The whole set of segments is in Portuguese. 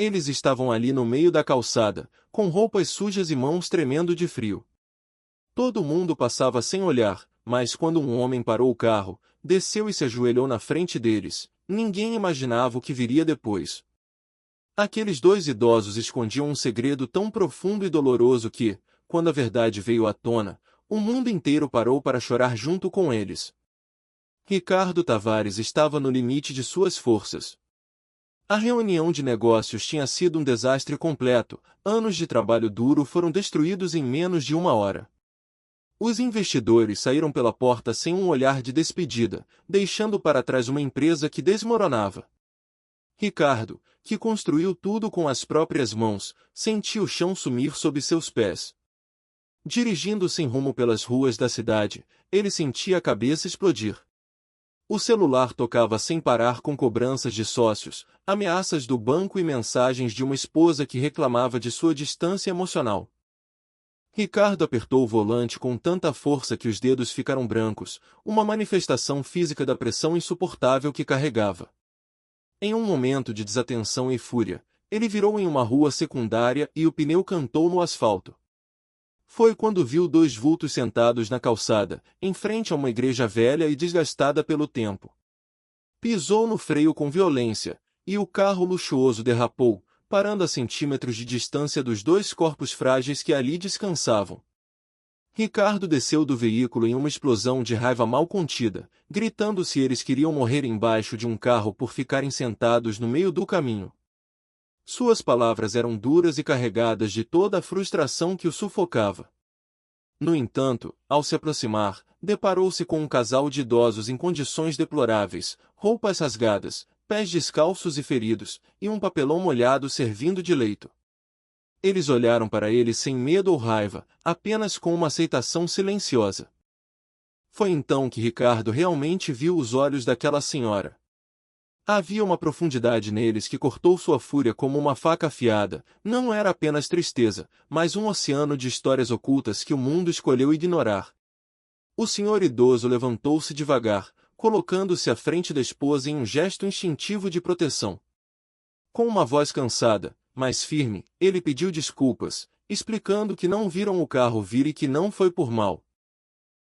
Eles estavam ali no meio da calçada, com roupas sujas e mãos tremendo de frio. Todo mundo passava sem olhar, mas quando um homem parou o carro, desceu e se ajoelhou na frente deles, ninguém imaginava o que viria depois. Aqueles dois idosos escondiam um segredo tão profundo e doloroso que, quando a verdade veio à tona, o mundo inteiro parou para chorar junto com eles. Ricardo Tavares estava no limite de suas forças. A reunião de negócios tinha sido um desastre completo, anos de trabalho duro foram destruídos em menos de uma hora. Os investidores saíram pela porta sem um olhar de despedida, deixando para trás uma empresa que desmoronava. Ricardo, que construiu tudo com as próprias mãos, sentiu o chão sumir sob seus pés. Dirigindo sem rumo pelas ruas da cidade, ele sentia a cabeça explodir. O celular tocava sem parar com cobranças de sócios, ameaças do banco e mensagens de uma esposa que reclamava de sua distância emocional. Ricardo apertou o volante com tanta força que os dedos ficaram brancos, uma manifestação física da pressão insuportável que carregava. Em um momento de desatenção e fúria, ele virou em uma rua secundária e o pneu cantou no asfalto. Foi quando viu dois vultos sentados na calçada, em frente a uma igreja velha e desgastada pelo tempo. Pisou no freio com violência, e o carro luxuoso derrapou, parando a centímetros de distância dos dois corpos frágeis que ali descansavam. Ricardo desceu do veículo em uma explosão de raiva mal contida, gritando se eles queriam morrer embaixo de um carro por ficarem sentados no meio do caminho. Suas palavras eram duras e carregadas de toda a frustração que o sufocava. No entanto, ao se aproximar, deparou-se com um casal de idosos em condições deploráveis, roupas rasgadas, pés descalços e feridos, e um papelão molhado servindo de leito. Eles olharam para ele sem medo ou raiva, apenas com uma aceitação silenciosa. Foi então que Ricardo realmente viu os olhos daquela senhora. Havia uma profundidade neles que cortou sua fúria como uma faca afiada, não era apenas tristeza, mas um oceano de histórias ocultas que o mundo escolheu ignorar. O senhor idoso levantou-se devagar, colocando-se à frente da esposa em um gesto instintivo de proteção. Com uma voz cansada, mas firme, ele pediu desculpas, explicando que não viram o carro vir e que não foi por mal.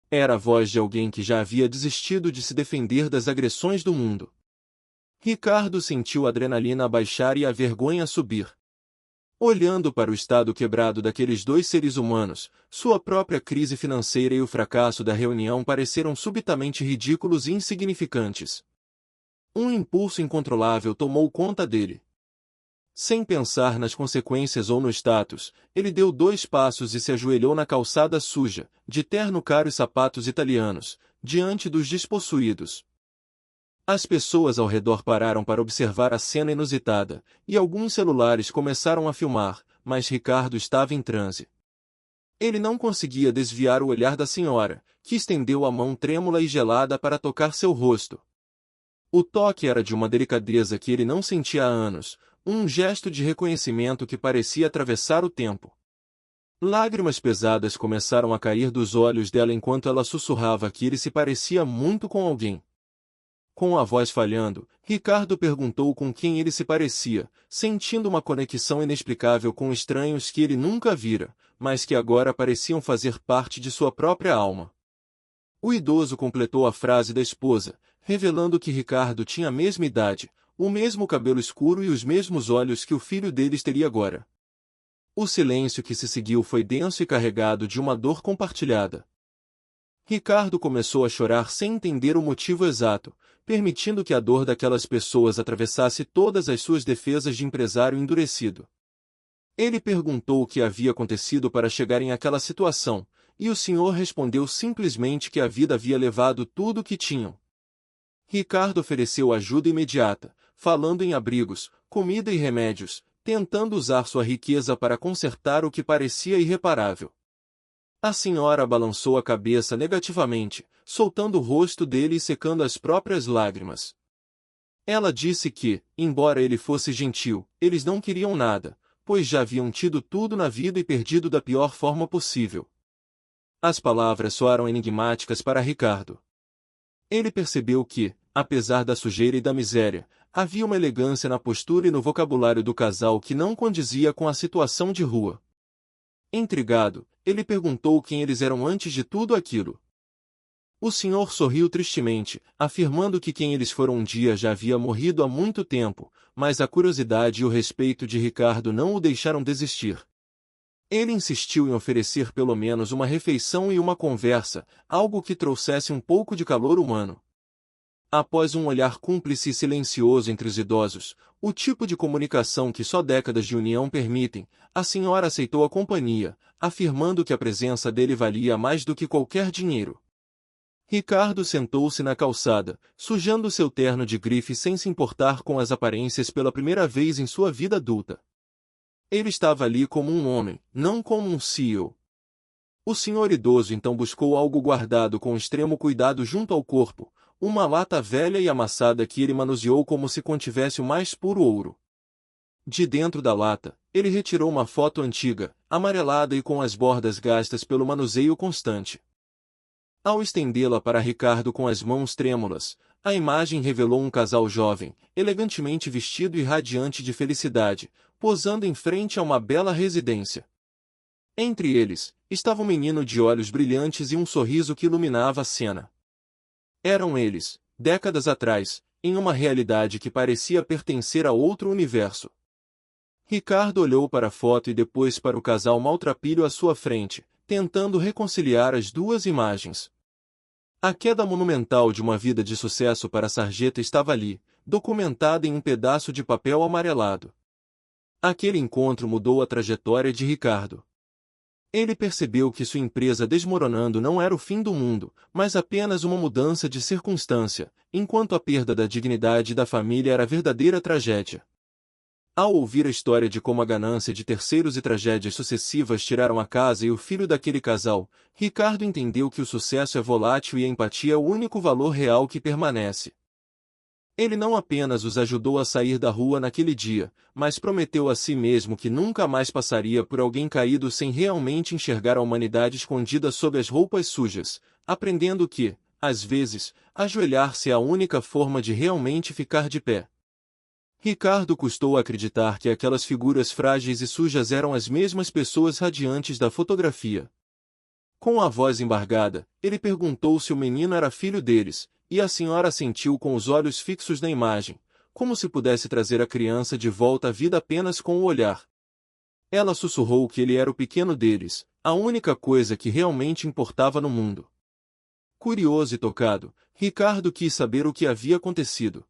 Era a voz de alguém que já havia desistido de se defender das agressões do mundo. Ricardo sentiu a adrenalina baixar e a vergonha subir. Olhando para o estado quebrado daqueles dois seres humanos, sua própria crise financeira e o fracasso da reunião pareceram subitamente ridículos e insignificantes. Um impulso incontrolável tomou conta dele. Sem pensar nas consequências ou no status, ele deu 2 passos e se ajoelhou na calçada suja, de terno caro e sapatos italianos, diante dos despossuídos. As pessoas ao redor pararam para observar a cena inusitada, e alguns celulares começaram a filmar, mas Ricardo estava em transe. Ele não conseguia desviar o olhar da senhora, que estendeu a mão trêmula e gelada para tocar seu rosto. O toque era de uma delicadeza que ele não sentia há anos, um gesto de reconhecimento que parecia atravessar o tempo. Lágrimas pesadas começaram a cair dos olhos dela enquanto ela sussurrava que ele se parecia muito com alguém. Com a voz falhando, Ricardo perguntou com quem ele se parecia, sentindo uma conexão inexplicável com estranhos que ele nunca vira, mas que agora pareciam fazer parte de sua própria alma. O idoso completou a frase da esposa, revelando que Ricardo tinha a mesma idade, o mesmo cabelo escuro e os mesmos olhos que o filho deles teria agora. O silêncio que se seguiu foi denso e carregado de uma dor compartilhada. Ricardo começou a chorar sem entender o motivo exato, permitindo que a dor daquelas pessoas atravessasse todas as suas defesas de empresário endurecido. Ele perguntou o que havia acontecido para chegarem àquela situação, e o senhor respondeu simplesmente que a vida havia levado tudo o que tinham. Ricardo ofereceu ajuda imediata, falando em abrigos, comida e remédios, tentando usar sua riqueza para consertar o que parecia irreparável. A senhora balançou a cabeça negativamente, soltando o rosto dele e secando as próprias lágrimas. Ela disse que, embora ele fosse gentil, eles não queriam nada, pois já haviam tido tudo na vida e perdido da pior forma possível. As palavras soaram enigmáticas para Ricardo. Ele percebeu que, apesar da sujeira e da miséria, havia uma elegância na postura e no vocabulário do casal que não condizia com a situação de rua. Intrigado, ele perguntou quem eles eram antes de tudo aquilo. O senhor sorriu tristemente, afirmando que quem eles foram um dia já havia morrido há muito tempo, mas a curiosidade e o respeito de Ricardo não o deixaram desistir. Ele insistiu em oferecer pelo menos uma refeição e uma conversa, algo que trouxesse um pouco de calor humano. Após um olhar cúmplice e silencioso entre os idosos, o tipo de comunicação que só décadas de união permitem, a senhora aceitou a companhia, afirmando que a presença dele valia mais do que qualquer dinheiro. Ricardo sentou-se na calçada, sujando seu terno de grife sem se importar com as aparências pela primeira vez em sua vida adulta. Ele estava ali como um homem, não como um CEO. O senhor idoso então buscou algo guardado com extremo cuidado junto ao corpo, uma lata velha e amassada que ele manuseou como se contivesse o mais puro ouro. De dentro da lata, ele retirou uma foto antiga, amarelada e com as bordas gastas pelo manuseio constante. Ao estendê-la para Ricardo com as mãos trêmulas, a imagem revelou um casal jovem, elegantemente vestido e radiante de felicidade, posando em frente a uma bela residência. Entre eles, estava um menino de olhos brilhantes e um sorriso que iluminava a cena. Eram eles, décadas atrás, em uma realidade que parecia pertencer a outro universo. Ricardo olhou para a foto e depois para o casal maltrapilho à sua frente, tentando reconciliar as duas imagens. A queda monumental de uma vida de sucesso para a sarjeta estava ali, documentada em um pedaço de papel amarelado. Aquele encontro mudou a trajetória de Ricardo. Ele percebeu que sua empresa desmoronando não era o fim do mundo, mas apenas uma mudança de circunstância, enquanto a perda da dignidade da família era a verdadeira tragédia. Ao ouvir a história de como a ganância de terceiros e tragédias sucessivas tiraram a casa e o filho daquele casal, Ricardo entendeu que o sucesso é volátil e a empatia é o único valor real que permanece. Ele não apenas os ajudou a sair da rua naquele dia, mas prometeu a si mesmo que nunca mais passaria por alguém caído sem realmente enxergar a humanidade escondida sob as roupas sujas, aprendendo que, às vezes, ajoelhar-se é a única forma de realmente ficar de pé. Ricardo custou acreditar que aquelas figuras frágeis e sujas eram as mesmas pessoas radiantes da fotografia. Com a voz embargada, ele perguntou se o menino era filho deles, e a senhora assentiu com os olhos fixos na imagem, como se pudesse trazer a criança de volta à vida apenas com o olhar. Ela sussurrou que ele era o pequeno deles, a única coisa que realmente importava no mundo. Curioso e tocado, Ricardo quis saber o que havia acontecido.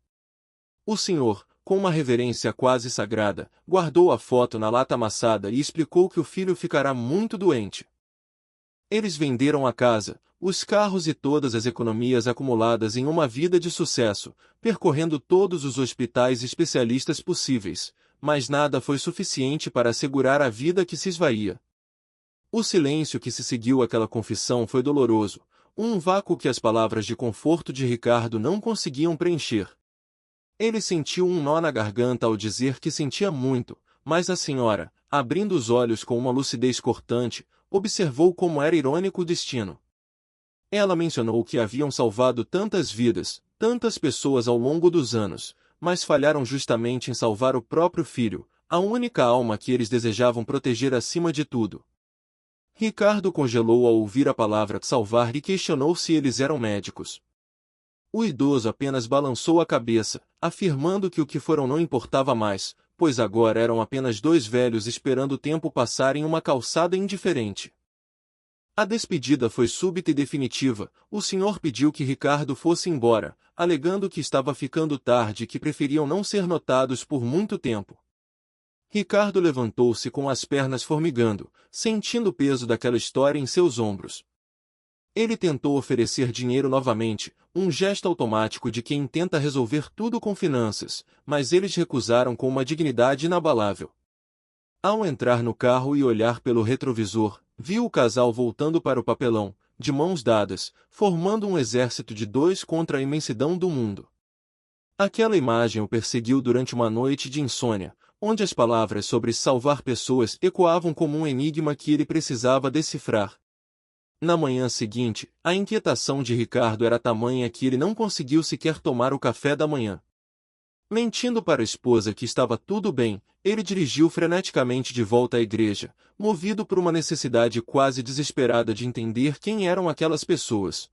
O senhor, com uma reverência quase sagrada, guardou a foto na lata amassada e explicou que o filho ficará muito doente. Eles venderam a casa, os carros e todas as economias acumuladas em uma vida de sucesso, percorrendo todos os hospitais especialistas possíveis, mas nada foi suficiente para assegurar a vida que se esvaía. O silêncio que se seguiu àquela confissão foi doloroso, um vácuo que as palavras de conforto de Ricardo não conseguiam preencher. Ele sentiu um nó na garganta ao dizer que sentia muito, mas a senhora, abrindo os olhos com uma lucidez cortante, observou como era irônico o destino. Ela mencionou que haviam salvado tantas vidas, tantas pessoas ao longo dos anos, mas falharam justamente em salvar o próprio filho, a única alma que eles desejavam proteger acima de tudo. Ricardo congelou ao ouvir a palavra salvar e questionou se eles eram médicos. O idoso apenas balançou a cabeça, afirmando que o que foram não importava mais, pois agora eram apenas dois velhos esperando o tempo passar em uma calçada indiferente. A despedida foi súbita e definitiva. O senhor pediu que Ricardo fosse embora, alegando que estava ficando tarde e que preferiam não ser notados por muito tempo. Ricardo levantou-se com as pernas formigando, sentindo o peso daquela história em seus ombros. Ele tentou oferecer dinheiro novamente, um gesto automático de quem tenta resolver tudo com finanças, mas eles recusaram com uma dignidade inabalável. Ao entrar no carro e olhar pelo retrovisor, viu o casal voltando para o papelão, de mãos dadas, formando um exército de dois contra a imensidão do mundo. Aquela imagem o perseguiu durante uma noite de insônia, onde as palavras sobre salvar pessoas ecoavam como um enigma que ele precisava decifrar. Na manhã seguinte, a inquietação de Ricardo era tamanha que ele não conseguiu sequer tomar o café da manhã. Mentindo para a esposa que estava tudo bem, ele dirigiu freneticamente de volta à igreja, movido por uma necessidade quase desesperada de entender quem eram aquelas pessoas.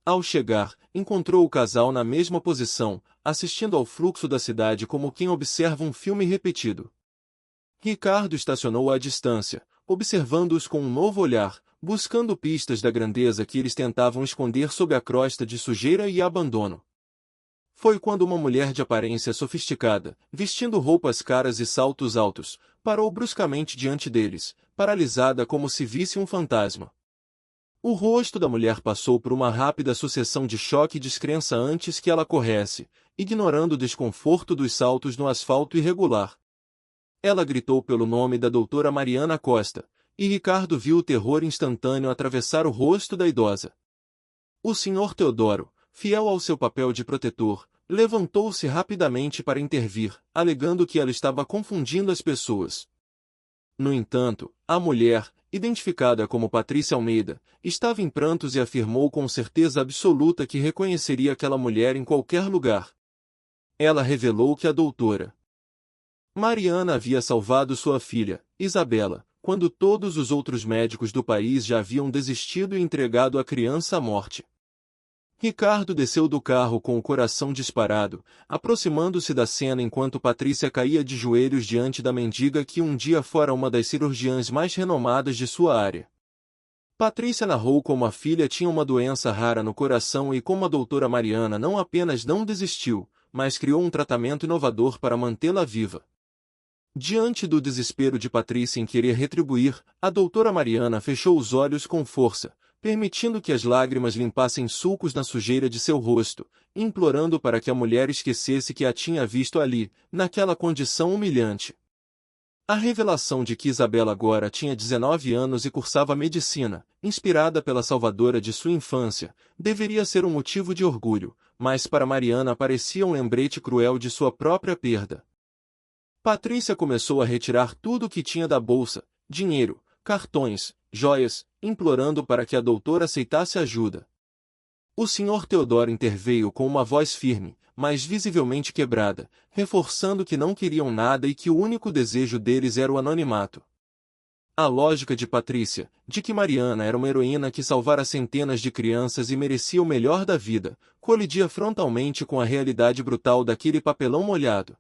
Ao chegar, encontrou o casal na mesma posição, assistindo ao fluxo da cidade como quem observa um filme repetido. Ricardo estacionou à distância, observando-os com um novo olhar, buscando pistas da grandeza que eles tentavam esconder sob a crosta de sujeira e abandono. Foi quando uma mulher de aparência sofisticada, vestindo roupas caras e saltos altos, parou bruscamente diante deles, paralisada como se visse um fantasma. O rosto da mulher passou por uma rápida sucessão de choque e descrença antes que ela corresse, ignorando o desconforto dos saltos no asfalto irregular. Ela gritou pelo nome da doutora Mariana Costa, e Ricardo viu o terror instantâneo atravessar o rosto da idosa. O Sr. Teodoro, fiel ao seu papel de protetor, levantou-se rapidamente para intervir, alegando que ela estava confundindo as pessoas. No entanto, a mulher, identificada como Patrícia Almeida, estava em prantos e afirmou com certeza absoluta que reconheceria aquela mulher em qualquer lugar. Ela revelou que a doutora Mariana havia salvado sua filha, Isabela, quando todos os outros médicos do país já haviam desistido e entregado a criança à morte. Ricardo desceu do carro com o coração disparado, aproximando-se da cena enquanto Patrícia caía de joelhos diante da mendiga que um dia fora uma das cirurgiãs mais renomadas de sua área. Patrícia narrou como a filha tinha uma doença rara no coração e como a doutora Mariana não apenas não desistiu, mas criou um tratamento inovador para mantê-la viva. Diante do desespero de Patrícia em querer retribuir, a doutora Mariana fechou os olhos com força, permitindo que as lágrimas limpassem sulcos na sujeira de seu rosto, implorando para que a mulher esquecesse que a tinha visto ali, naquela condição humilhante. A revelação de que Isabela agora tinha 19 anos e cursava medicina, inspirada pela salvadora de sua infância, deveria ser um motivo de orgulho, mas para Mariana parecia um lembrete cruel de sua própria perda. Patrícia começou a retirar tudo o que tinha da bolsa, dinheiro, cartões, joias, implorando para que a doutora aceitasse ajuda. O Sr. Teodoro interveio com uma voz firme, mas visivelmente quebrada, reforçando que não queriam nada e que o único desejo deles era o anonimato. A lógica de Patrícia, de que Mariana era uma heroína que salvara centenas de crianças e merecia o melhor da vida, colidia frontalmente com a realidade brutal daquele papelão molhado.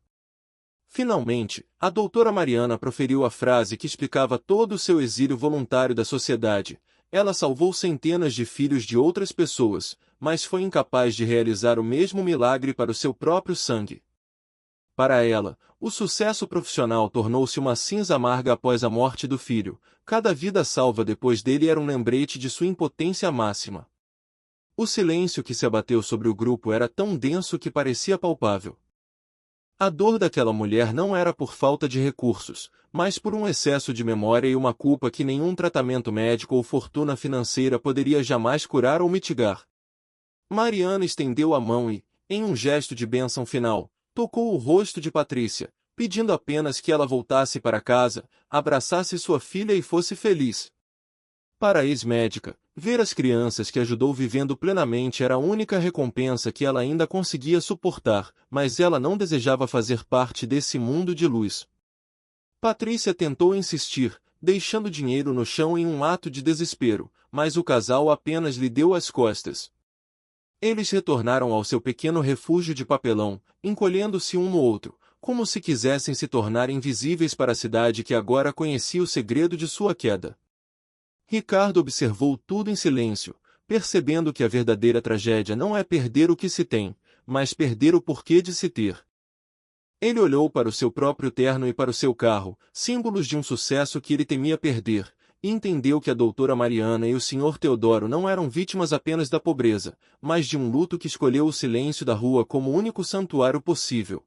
Finalmente, a doutora Mariana proferiu a frase que explicava todo o seu exílio voluntário da sociedade. Ela salvou centenas de filhos de outras pessoas, mas foi incapaz de realizar o mesmo milagre para o seu próprio sangue. Para ela, o sucesso profissional tornou-se uma cinza amarga após a morte do filho. Cada vida salva depois dele era um lembrete de sua impotência máxima. O silêncio que se abateu sobre o grupo era tão denso que parecia palpável. A dor daquela mulher não era por falta de recursos, mas por um excesso de memória e uma culpa que nenhum tratamento médico ou fortuna financeira poderia jamais curar ou mitigar. Mariana estendeu a mão e, em um gesto de bênção final, tocou o rosto de Patrícia, pedindo apenas que ela voltasse para casa, abraçasse sua filha e fosse feliz. Para a ex-médica, ver as crianças que ajudou vivendo plenamente era a única recompensa que ela ainda conseguia suportar, mas ela não desejava fazer parte desse mundo de luz. Patrícia tentou insistir, deixando dinheiro no chão em um ato de desespero, mas o casal apenas lhe deu as costas. Eles retornaram ao seu pequeno refúgio de papelão, encolhendo-se um no outro, como se quisessem se tornar invisíveis para a cidade que agora conhecia o segredo de sua queda. Ricardo observou tudo em silêncio, percebendo que a verdadeira tragédia não é perder o que se tem, mas perder o porquê de se ter. Ele olhou para o seu próprio terno e para o seu carro, símbolos de um sucesso que ele temia perder, e entendeu que a doutora Mariana e o Sr. Teodoro não eram vítimas apenas da pobreza, mas de um luto que escolheu o silêncio da rua como o único santuário possível.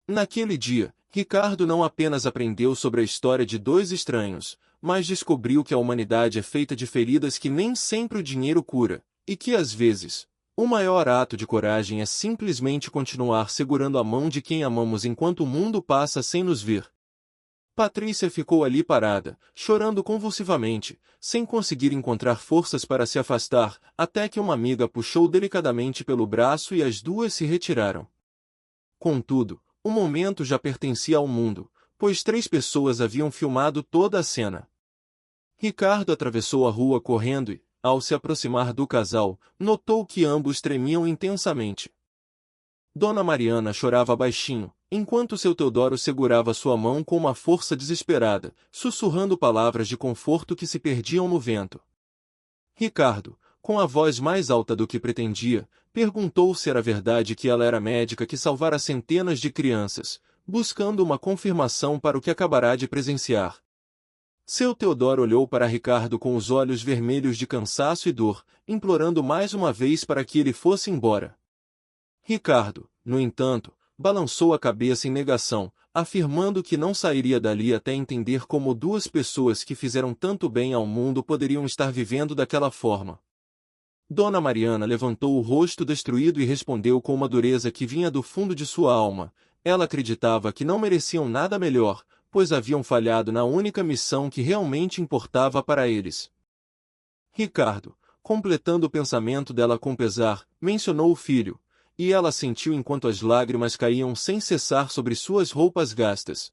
Naquele dia, Ricardo não apenas aprendeu sobre a história de dois estranhos, mas descobriu que a humanidade é feita de feridas que nem sempre o dinheiro cura, e que às vezes, o maior ato de coragem é simplesmente continuar segurando a mão de quem amamos enquanto o mundo passa sem nos ver. Patrícia ficou ali parada, chorando convulsivamente, sem conseguir encontrar forças para se afastar, até que uma amiga puxou delicadamente pelo braço e as duas se retiraram. Contudo, o momento já pertencia ao mundo, pois 3 pessoas haviam filmado toda a cena. Ricardo atravessou a rua correndo e, ao se aproximar do casal, notou que ambos tremiam intensamente. Dona Mariana chorava baixinho, enquanto seu Teodoro segurava sua mão com uma força desesperada, sussurrando palavras de conforto que se perdiam no vento. Ricardo, com a voz mais alta do que pretendia, perguntou se era verdade que ela era médica que salvara centenas de crianças, buscando uma confirmação para o que acabará de presenciar. Seu Teodoro olhou para Ricardo com os olhos vermelhos de cansaço e dor, implorando mais uma vez para que ele fosse embora. Ricardo, no entanto, balançou a cabeça em negação, afirmando que não sairia dali até entender como 2 pessoas que fizeram tanto bem ao mundo poderiam estar vivendo daquela forma. Dona Mariana levantou o rosto destruído e respondeu com uma dureza que vinha do fundo de sua alma. Ela acreditava que não mereciam nada melhor, pois haviam falhado na única missão que realmente importava para eles. Ricardo, completando o pensamento dela com pesar, mencionou o filho, e ela sentiu enquanto as lágrimas caíam sem cessar sobre suas roupas gastas.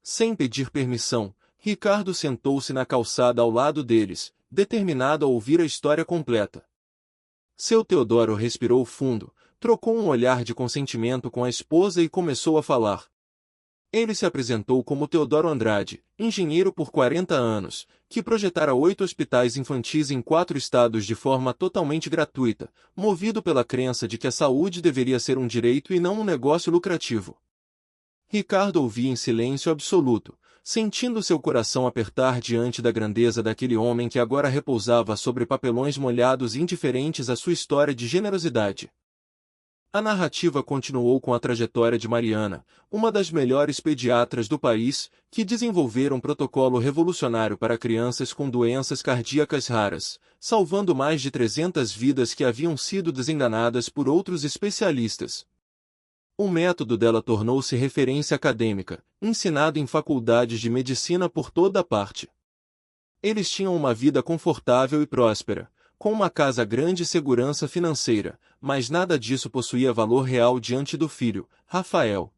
Sem pedir permissão, Ricardo sentou-se na calçada ao lado deles, determinado a ouvir a história completa. Seu Teodoro respirou fundo, trocou um olhar de consentimento com a esposa e começou a falar. Ele se apresentou como Teodoro Andrade, engenheiro por 40 anos, que projetara 8 hospitais infantis em 4 estados de forma totalmente gratuita, movido pela crença de que a saúde deveria ser um direito e não um negócio lucrativo. Ricardo ouvia em silêncio absoluto, sentindo seu coração apertar diante da grandeza daquele homem que agora repousava sobre papelões molhados indiferentes à sua história de generosidade. A narrativa continuou com a trajetória de Mariana, uma das melhores pediatras do país, que desenvolveram um protocolo revolucionário para crianças com doenças cardíacas raras, salvando mais de 300 vidas que haviam sido desenganadas por outros especialistas. O método dela tornou-se referência acadêmica, ensinado em faculdades de medicina por toda a parte. Eles tinham uma vida confortável e próspera, com uma casa grande e segurança financeira, mas nada disso possuía valor real diante do filho, Rafael.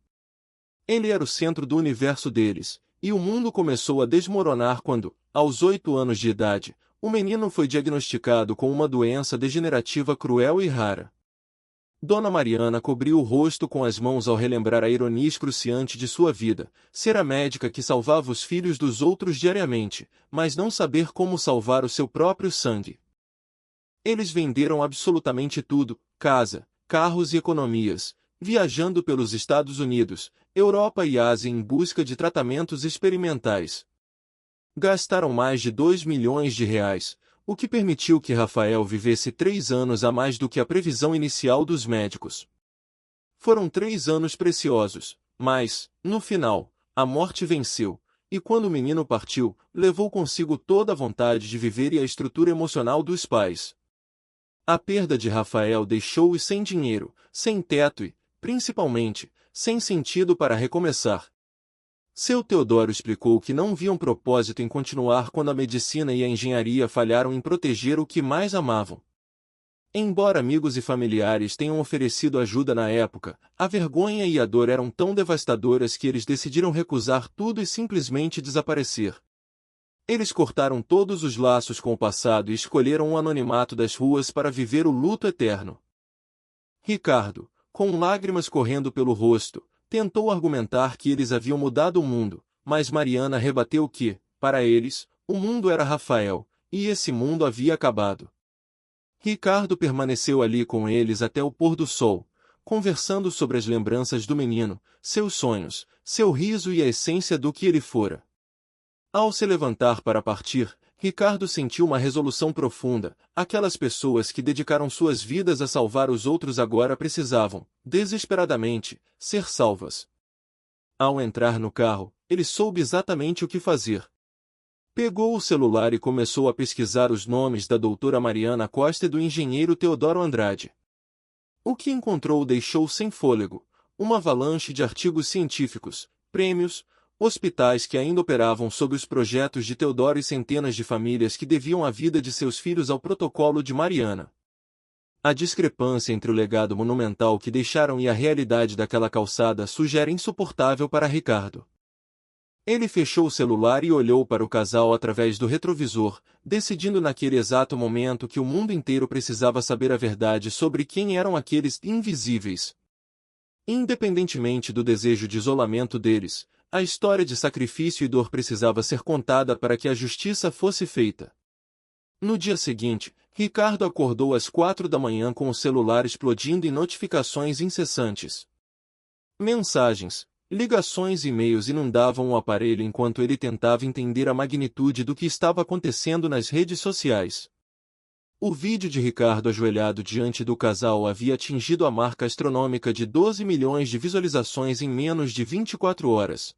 Ele era o centro do universo deles, e o mundo começou a desmoronar quando, aos 8 anos de idade, o menino foi diagnosticado com uma doença degenerativa cruel e rara. Dona Mariana cobriu o rosto com as mãos ao relembrar a ironia excruciante de sua vida, ser a médica que salvava os filhos dos outros diariamente, mas não saber como salvar o seu próprio sangue. Eles venderam absolutamente tudo, casa, carros e economias, viajando pelos Estados Unidos, Europa e Ásia em busca de tratamentos experimentais. Gastaram mais de 2 milhões de reais, o que permitiu que Rafael vivesse 3 anos a mais do que a previsão inicial dos médicos. Foram 3 anos preciosos, mas, no final, a morte venceu, e quando o menino partiu, levou consigo toda a vontade de viver e a estrutura emocional dos pais. A perda de Rafael deixou-os sem dinheiro, sem teto e, principalmente, sem sentido para recomeçar. Seu Teodoro explicou que não viam propósito em continuar quando a medicina e a engenharia falharam em proteger o que mais amavam. Embora amigos e familiares tenham oferecido ajuda na época, a vergonha e a dor eram tão devastadoras que eles decidiram recusar tudo e simplesmente desaparecer. Eles cortaram todos os laços com o passado e escolheram o anonimato das ruas para viver o luto eterno. Ricardo, com lágrimas correndo pelo rosto, tentou argumentar que eles haviam mudado o mundo, mas Mariana rebateu que, para eles, o mundo era Rafael, e esse mundo havia acabado. Ricardo permaneceu ali com eles até o pôr do sol, conversando sobre as lembranças do menino, seus sonhos, seu riso e a essência do que ele fora. Ao se levantar para partir, Ricardo sentiu uma resolução profunda. Aquelas pessoas que dedicaram suas vidas a salvar os outros agora precisavam, desesperadamente, ser salvas. Ao entrar no carro, ele soube exatamente o que fazer. Pegou o celular e começou a pesquisar os nomes da doutora Mariana Costa e do engenheiro Teodoro Andrade. O que encontrou o deixou sem fôlego, uma avalanche de artigos científicos, prêmios, hospitais que ainda operavam sob os projetos de Teodoro e centenas de famílias que deviam a vida de seus filhos ao protocolo de Mariana. A discrepância entre o legado monumental que deixaram e a realidade daquela calçada suja era insuportável para Ricardo. Ele fechou o celular e olhou para o casal através do retrovisor, decidindo naquele exato momento que o mundo inteiro precisava saber a verdade sobre quem eram aqueles invisíveis. Independentemente do desejo de isolamento deles, a história de sacrifício e dor precisava ser contada para que a justiça fosse feita. No dia seguinte, Ricardo acordou às 4 da manhã com o celular explodindo em notificações incessantes. Mensagens, ligações e e-mails inundavam o aparelho enquanto ele tentava entender a magnitude do que estava acontecendo nas redes sociais. O vídeo de Ricardo ajoelhado diante do casal havia atingido a marca astronômica de 12 milhões de visualizações em menos de 24 horas.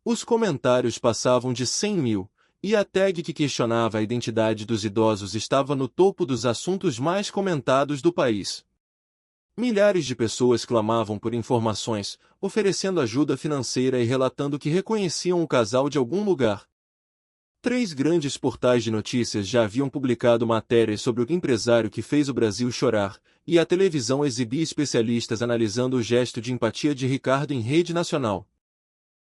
Os comentários passavam de 100 mil, e a tag que questionava a identidade dos idosos estava no topo dos assuntos mais comentados do país. Milhares de pessoas clamavam por informações, oferecendo ajuda financeira e relatando que reconheciam o casal de algum lugar. 3 grandes portais de notícias já haviam publicado matérias sobre o empresário que fez o Brasil chorar, e a televisão exibia especialistas analisando o gesto de empatia de Ricardo em rede nacional.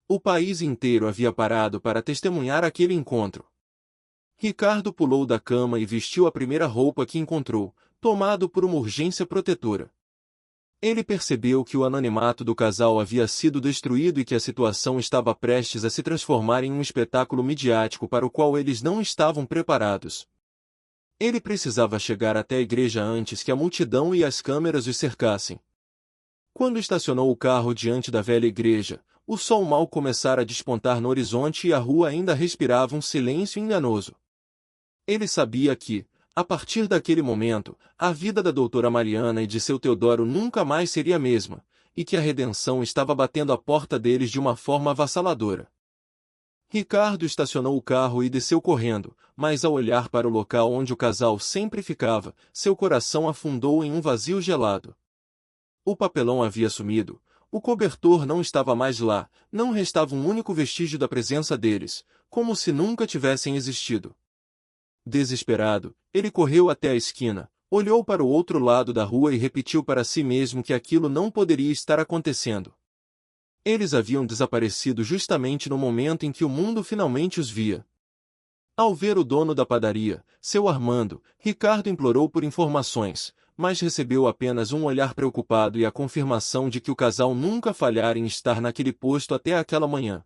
O país inteiro havia parado para testemunhar aquele encontro. Ricardo pulou da cama e vestiu a primeira roupa que encontrou, tomado por uma urgência protetora. Ele percebeu que o anonimato do casal havia sido destruído e que a situação estava prestes a se transformar em um espetáculo midiático para o qual eles não estavam preparados. Ele precisava chegar até a igreja antes que a multidão e as câmeras os cercassem. Quando estacionou o carro diante da velha igreja, o sol mal começara a despontar no horizonte e a rua ainda respirava um silêncio enganoso. Ele sabia que, a partir daquele momento, a vida da doutora Mariana e de seu Teodoro nunca mais seria a mesma, e que a redenção estava batendo à porta deles de uma forma avassaladora. Ricardo estacionou o carro e desceu correndo, mas ao olhar para o local onde o casal sempre ficava, seu coração afundou em um vazio gelado. O papelão havia sumido, o cobertor não estava mais lá, não restava um único vestígio da presença deles, como se nunca tivessem existido. Desesperado, ele correu até a esquina, olhou para o outro lado da rua e repetiu para si mesmo que aquilo não poderia estar acontecendo. Eles haviam desaparecido justamente no momento em que o mundo finalmente os via. Ao ver o dono da padaria, seu Armando, Ricardo implorou por informações, mas recebeu apenas um olhar preocupado e a confirmação de que o casal nunca falhara em estar naquele posto até aquela manhã.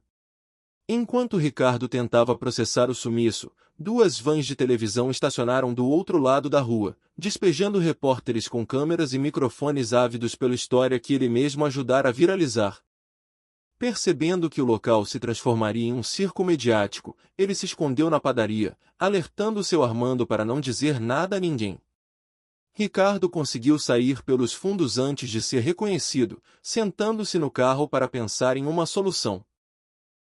Enquanto Ricardo tentava processar o sumiço, 2 vans de televisão estacionaram do outro lado da rua, despejando repórteres com câmeras e microfones ávidos pela história que ele mesmo ajudara a viralizar. Percebendo que o local se transformaria em um circo mediático, ele se escondeu na padaria, alertando seu Armando para não dizer nada a ninguém. Ricardo conseguiu sair pelos fundos antes de ser reconhecido, sentando-se no carro para pensar em uma solução.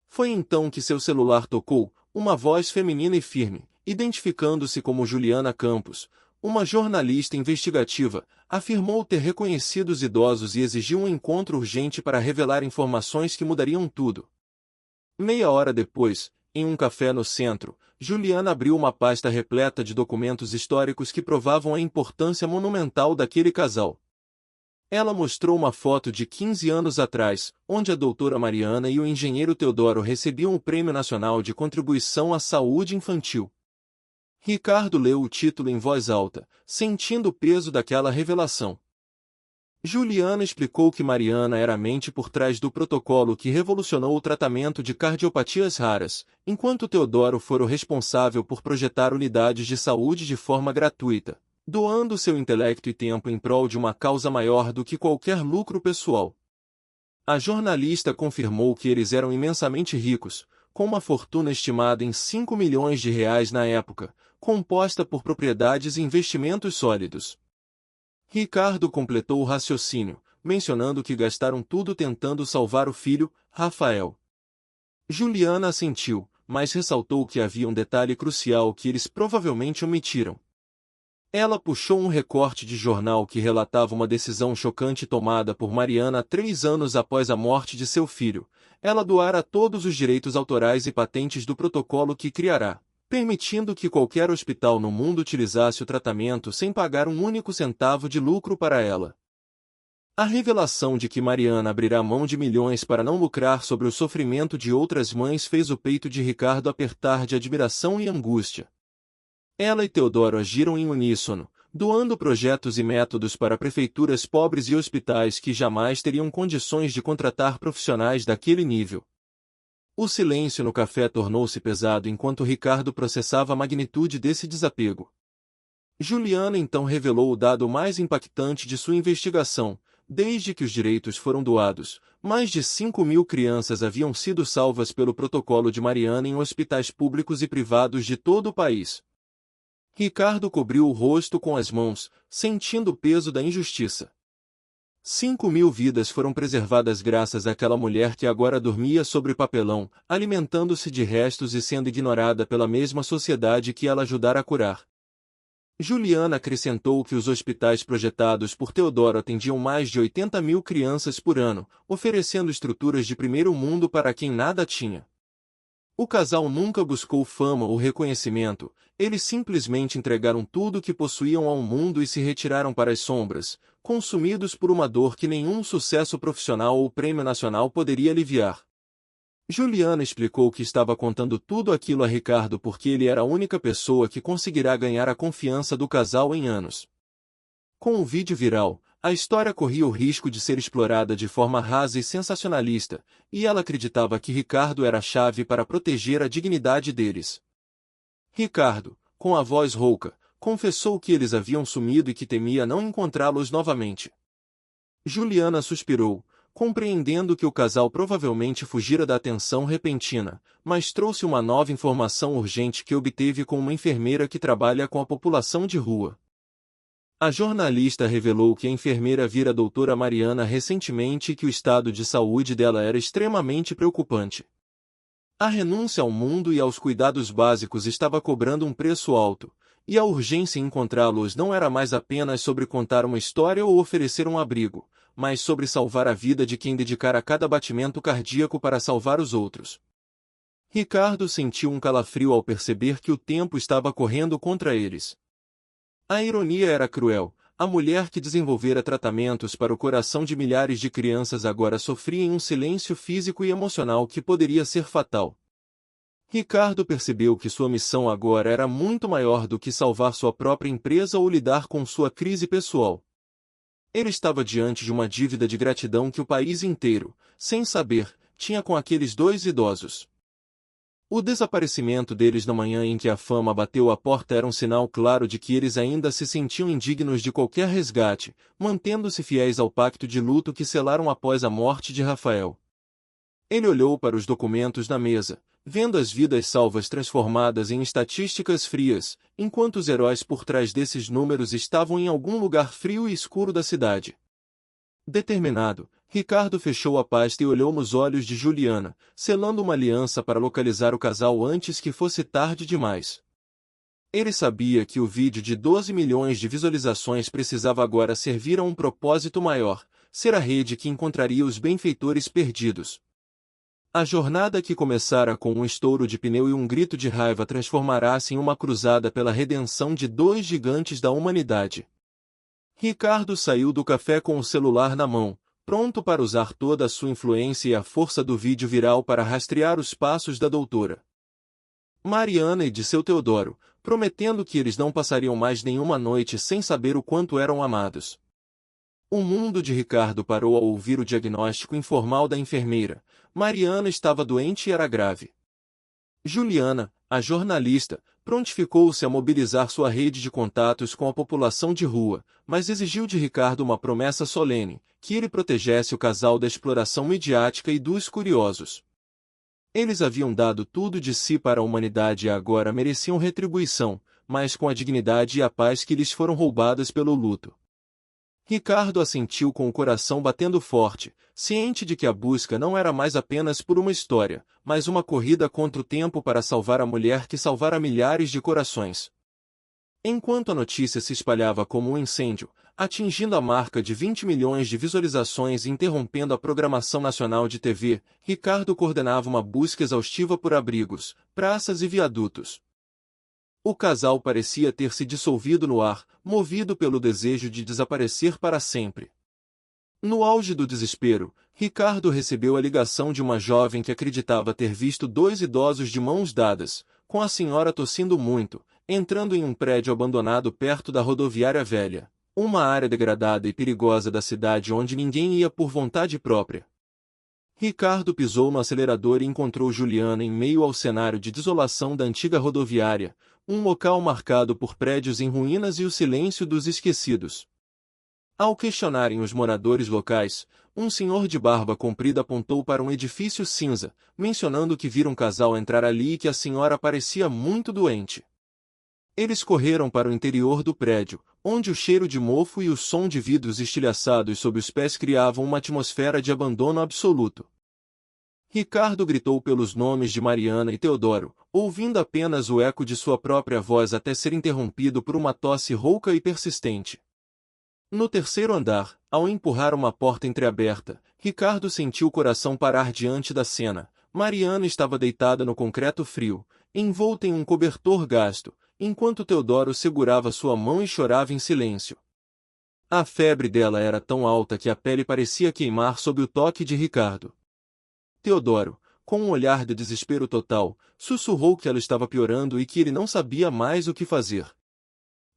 Foi então que seu celular tocou, uma voz feminina e firme, identificando-se como Juliana Campos, uma jornalista investigativa, afirmou ter reconhecido os idosos e exigiu um encontro urgente para revelar informações que mudariam tudo. Meia hora depois, em um café no centro, Juliana abriu uma pasta repleta de documentos históricos que provavam a importância monumental daquele casal. Ela mostrou uma foto de 15 anos atrás, onde a doutora Mariana e o engenheiro Teodoro recebiam o Prêmio Nacional de Contribuição à Saúde Infantil. Ricardo leu o título em voz alta, sentindo o peso daquela revelação. Juliana explicou que Mariana era a mente por trás do protocolo que revolucionou o tratamento de cardiopatias raras, enquanto Teodoro fora o responsável por projetar unidades de saúde de forma gratuita, doando seu intelecto e tempo em prol de uma causa maior do que qualquer lucro pessoal. A jornalista confirmou que eles eram imensamente ricos, com uma fortuna estimada em 5 milhões de reais na época, composta por propriedades e investimentos sólidos. Ricardo completou o raciocínio, mencionando que gastaram tudo tentando salvar o filho, Rafael. Juliana assentiu, mas ressaltou que havia um detalhe crucial que eles provavelmente omitiram. Ela puxou um recorte de jornal que relatava uma decisão chocante tomada por Mariana 3 anos após a morte de seu filho. Ela doara todos os direitos autorais e patentes do protocolo que criará. permitindo que qualquer hospital no mundo utilizasse o tratamento sem pagar um único centavo de lucro para ela. A revelação de que Mariana abrirá mão de milhões para não lucrar sobre o sofrimento de outras mães fez o peito de Ricardo apertar de admiração e angústia. Ela e Teodoro agiram em uníssono, doando projetos e métodos para prefeituras pobres e hospitais que jamais teriam condições de contratar profissionais daquele nível. O silêncio no café tornou-se pesado enquanto Ricardo processava a magnitude desse desapego. Juliana então revelou o dado mais impactante de sua investigação. Desde que os direitos foram doados, mais de 5.000 crianças haviam sido salvas pelo protocolo de Mariana em hospitais públicos e privados de todo o país. Ricardo cobriu o rosto com as mãos, sentindo o peso da injustiça. 5.000 vidas foram preservadas graças àquela mulher que agora dormia sobre papelão, alimentando-se de restos e sendo ignorada pela mesma sociedade que ela ajudara a curar. Juliana acrescentou que os hospitais projetados por Teodoro atendiam mais de 80.000 crianças por ano, oferecendo estruturas de primeiro mundo para quem nada tinha. O casal nunca buscou fama ou reconhecimento, eles simplesmente entregaram tudo o que possuíam ao mundo e se retiraram para as sombras, consumidos por uma dor que nenhum sucesso profissional ou prêmio nacional poderia aliviar. Juliana explicou que estava contando tudo aquilo a Ricardo porque ele era a única pessoa que conseguirá ganhar a confiança do casal em anos. Com o vídeo viral, a história corria o risco de ser explorada de forma rasa e sensacionalista, e ela acreditava que Ricardo era a chave para proteger a dignidade deles. Ricardo, com a voz rouca, confessou que eles haviam sumido e que temia não encontrá-los novamente. Juliana suspirou, compreendendo que o casal provavelmente fugira da atenção repentina, mas trouxe uma nova informação urgente que obteve com uma enfermeira que trabalha com a população de rua. A jornalista revelou que a enfermeira vira a doutora Mariana recentemente e que o estado de saúde dela era extremamente preocupante. A renúncia ao mundo e aos cuidados básicos estava cobrando um preço alto, e a urgência em encontrá-los não era mais apenas sobre contar uma história ou oferecer um abrigo, mas sobre salvar a vida de quem dedicara cada batimento cardíaco para salvar os outros. Ricardo sentiu um calafrio ao perceber que o tempo estava correndo contra eles. A ironia era cruel. A mulher que desenvolvera tratamentos para o coração de milhares de crianças agora sofria em um silêncio físico e emocional que poderia ser fatal. Ricardo percebeu que sua missão agora era muito maior do que salvar sua própria empresa ou lidar com sua crise pessoal. Ele estava diante de uma dívida de gratidão que o país inteiro, sem saber, tinha com aqueles dois idosos. O desaparecimento deles na manhã em que a fama bateu à porta era um sinal claro de que eles ainda se sentiam indignos de qualquer resgate, mantendo-se fiéis ao pacto de luto que selaram após a morte de Rafael. Ele olhou para os documentos na mesa, vendo as vidas salvas transformadas em estatísticas frias, enquanto os heróis por trás desses números estavam em algum lugar frio e escuro da cidade. Determinado, Ricardo fechou a pasta e olhou nos olhos de Juliana, selando uma aliança para localizar o casal antes que fosse tarde demais. Ele sabia que o vídeo de 12 milhões de visualizações precisava agora servir a um propósito maior, ser a rede que encontraria os benfeitores perdidos. A jornada que começara com um estouro de pneu e um grito de raiva transformará-se em uma cruzada pela redenção de dois gigantes da humanidade. Ricardo saiu do café com o celular na mão, pronto para usar toda a sua influência e a força do vídeo viral para rastrear os passos da doutora Mariana e de seu Teodoro, prometendo que eles não passariam mais nenhuma noite sem saber o quanto eram amados. O mundo de Ricardo parou ao ouvir o diagnóstico informal da enfermeira. Mariana estava doente e era grave. Juliana, a jornalista, prontificou-se a mobilizar sua rede de contatos com a população de rua, mas exigiu de Ricardo uma promessa solene, que ele protegesse o casal da exploração midiática e dos curiosos. Eles haviam dado tudo de si para a humanidade e agora mereciam retribuição, mas com a dignidade e a paz que lhes foram roubadas pelo luto. Ricardo assentiu com o coração batendo forte, ciente de que a busca não era mais apenas por uma história, mas uma corrida contra o tempo para salvar a mulher que salvara milhares de corações. Enquanto a notícia se espalhava como um incêndio, atingindo a marca de 20 milhões de visualizações e interrompendo a programação nacional de TV, Ricardo coordenava uma busca exaustiva por abrigos, praças e viadutos. O casal parecia ter se dissolvido no ar, movido pelo desejo de desaparecer para sempre. No auge do desespero, Ricardo recebeu a ligação de uma jovem que acreditava ter visto dois idosos de mãos dadas, com a senhora tossindo muito, entrando em um prédio abandonado perto da rodoviária velha, uma área degradada e perigosa da cidade onde ninguém ia por vontade própria. Ricardo pisou no acelerador e encontrou Juliana em meio ao cenário de desolação da antiga rodoviária, um local marcado por prédios em ruínas e o silêncio dos esquecidos. Ao questionarem os moradores locais, um senhor de barba comprida apontou para um edifício cinza, mencionando que viram um casal entrar ali e que a senhora parecia muito doente. Eles correram para o interior do prédio, onde o cheiro de mofo e o som de vidros estilhaçados sob os pés criavam uma atmosfera de abandono absoluto. Ricardo gritou pelos nomes de Mariana e Teodoro, ouvindo apenas o eco de sua própria voz até ser interrompido por uma tosse rouca e persistente. No terceiro andar, ao empurrar uma porta entreaberta, Ricardo sentiu o coração parar diante da cena. Mariana estava deitada no concreto frio, envolta em um cobertor gasto, enquanto Teodoro segurava sua mão e chorava em silêncio. A febre dela era tão alta que a pele parecia queimar sob o toque de Ricardo. Teodoro, com um olhar de desespero total, sussurrou que ela estava piorando e que ele não sabia mais o que fazer.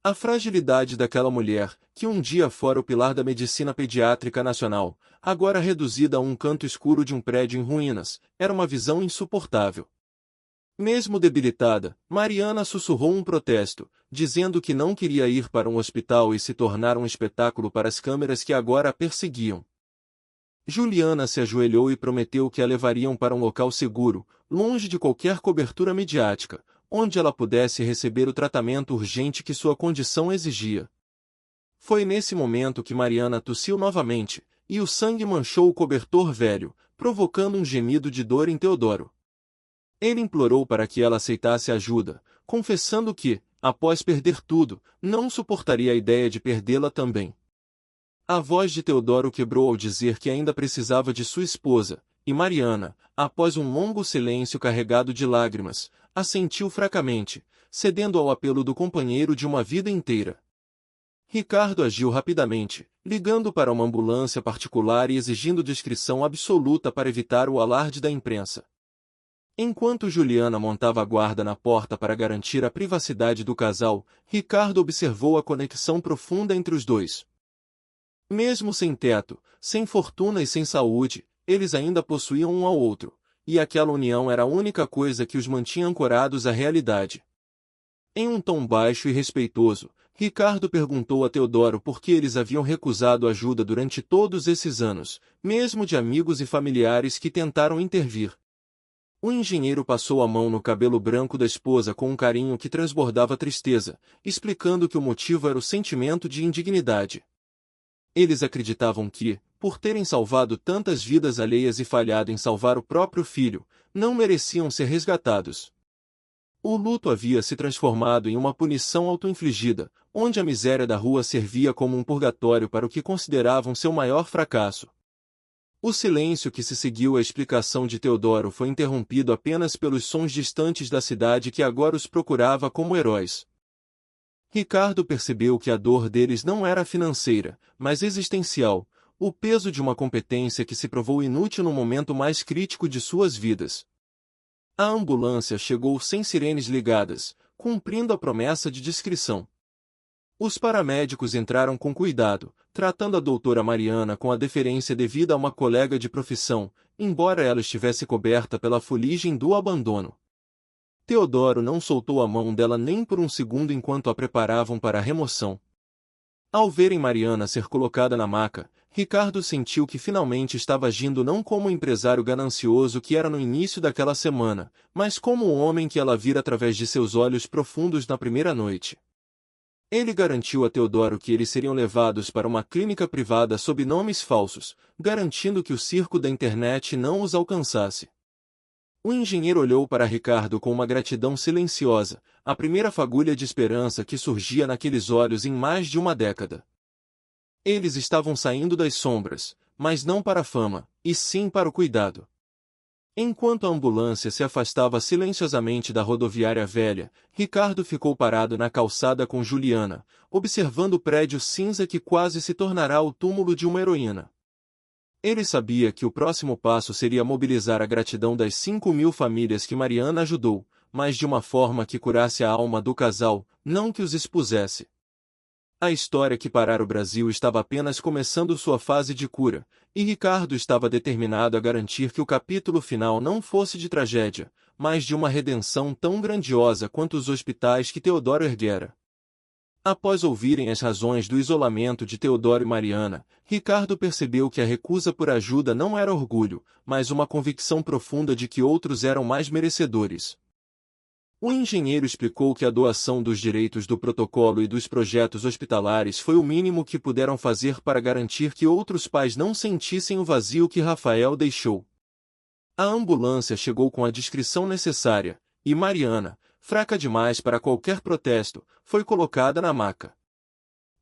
A fragilidade daquela mulher, que um dia fora o pilar da medicina pediátrica nacional, agora reduzida a um canto escuro de um prédio em ruínas, era uma visão insuportável. Mesmo debilitada, Mariana sussurrou um protesto, dizendo que não queria ir para um hospital e se tornar um espetáculo para as câmeras que agora a perseguiam. Juliana se ajoelhou e prometeu que a levariam para um local seguro, longe de qualquer cobertura midiática, onde ela pudesse receber o tratamento urgente que sua condição exigia. Foi nesse momento que Mariana tossiu novamente, e o sangue manchou o cobertor velho, provocando um gemido de dor em Teodoro. Ele implorou para que ela aceitasse ajuda, confessando que, após perder tudo, não suportaria a ideia de perdê-la também. A voz de Teodoro quebrou ao dizer que ainda precisava de sua esposa, e Mariana, após um longo silêncio carregado de lágrimas, assentiu fracamente, cedendo ao apelo do companheiro de uma vida inteira. Ricardo agiu rapidamente, ligando para uma ambulância particular e exigindo discrição absoluta para evitar o alarde da imprensa. Enquanto Juliana montava a guarda na porta para garantir a privacidade do casal, Ricardo observou a conexão profunda entre os dois. Mesmo sem teto, sem fortuna e sem saúde, eles ainda possuíam um ao outro, e aquela união era a única coisa que os mantinha ancorados à realidade. Em um tom baixo e respeitoso, Ricardo perguntou a Teodoro por que eles haviam recusado ajuda durante todos esses anos, mesmo de amigos e familiares que tentaram intervir. O engenheiro passou a mão no cabelo branco da esposa com um carinho que transbordava tristeza, explicando que o motivo era o sentimento de indignidade. Eles acreditavam que, por terem salvado tantas vidas alheias e falhado em salvar o próprio filho, não mereciam ser resgatados. O luto havia se transformado em uma punição auto-infligida, onde a miséria da rua servia como um purgatório para o que consideravam seu maior fracasso. O silêncio que se seguiu à explicação de Teodoro foi interrompido apenas pelos sons distantes da cidade que agora os procurava como heróis. Ricardo percebeu que a dor deles não era financeira, mas existencial, o peso de uma competência que se provou inútil no momento mais crítico de suas vidas. A ambulância chegou sem sirenes ligadas, cumprindo a promessa de discrição. Os paramédicos entraram com cuidado, tratando a doutora Mariana com a deferência devida a uma colega de profissão, embora ela estivesse coberta pela fuligem do abandono. Teodoro não soltou a mão dela nem por um segundo enquanto a preparavam para a remoção. Ao verem Mariana ser colocada na maca, Ricardo sentiu que finalmente estava agindo não como o empresário ganancioso que era no início daquela semana, mas como o homem que ela vira através de seus olhos profundos na primeira noite. Ele garantiu a Teodoro que eles seriam levados para uma clínica privada sob nomes falsos, garantindo que o circo da internet não os alcançasse. O engenheiro olhou para Ricardo com uma gratidão silenciosa, a primeira fagulha de esperança que surgia naqueles olhos em mais de uma década. Eles estavam saindo das sombras, mas não para a fama, e sim para o cuidado. Enquanto a ambulância se afastava silenciosamente da rodoviária velha, Ricardo ficou parado na calçada com Juliana, observando o prédio cinza que quase se tornará o túmulo de uma heroína. Ele sabia que o próximo passo seria mobilizar a gratidão das 5.000 famílias que Mariana ajudou, mas de uma forma que curasse a alma do casal, não que os expusesse. A história que parara o Brasil estava apenas começando sua fase de cura, e Ricardo estava determinado a garantir que o capítulo final não fosse de tragédia, mas de uma redenção tão grandiosa quanto os hospitais que Teodoro erguera. Após ouvirem as razões do isolamento de Teodoro e Mariana, Ricardo percebeu que a recusa por ajuda não era orgulho, mas uma convicção profunda de que outros eram mais merecedores. O engenheiro explicou que a doação dos direitos do protocolo e dos projetos hospitalares foi o mínimo que puderam fazer para garantir que outros pais não sentissem o vazio que Rafael deixou. A ambulância chegou com a discrição necessária, e Mariana, fraca demais para qualquer protesto, foi colocada na maca.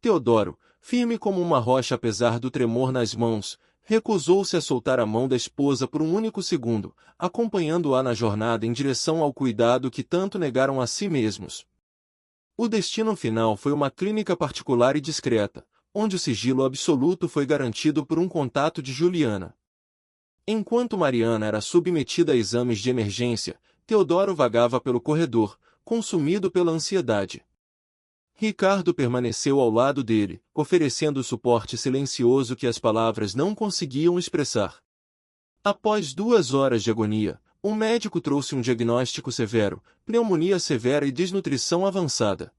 Teodoro, firme como uma rocha apesar do tremor nas mãos, recusou-se a soltar a mão da esposa por um único segundo, acompanhando-a na jornada em direção ao cuidado que tanto negaram a si mesmos. O destino final foi uma clínica particular e discreta, onde o sigilo absoluto foi garantido por um contato de Juliana. Enquanto Mariana era submetida a exames de emergência, Teodoro vagava pelo corredor, consumido pela ansiedade. Ricardo permaneceu ao lado dele, oferecendo o suporte silencioso que as palavras não conseguiam expressar. Após 2 horas de agonia, um médico trouxe um diagnóstico severo, pneumonia severa e desnutrição avançada.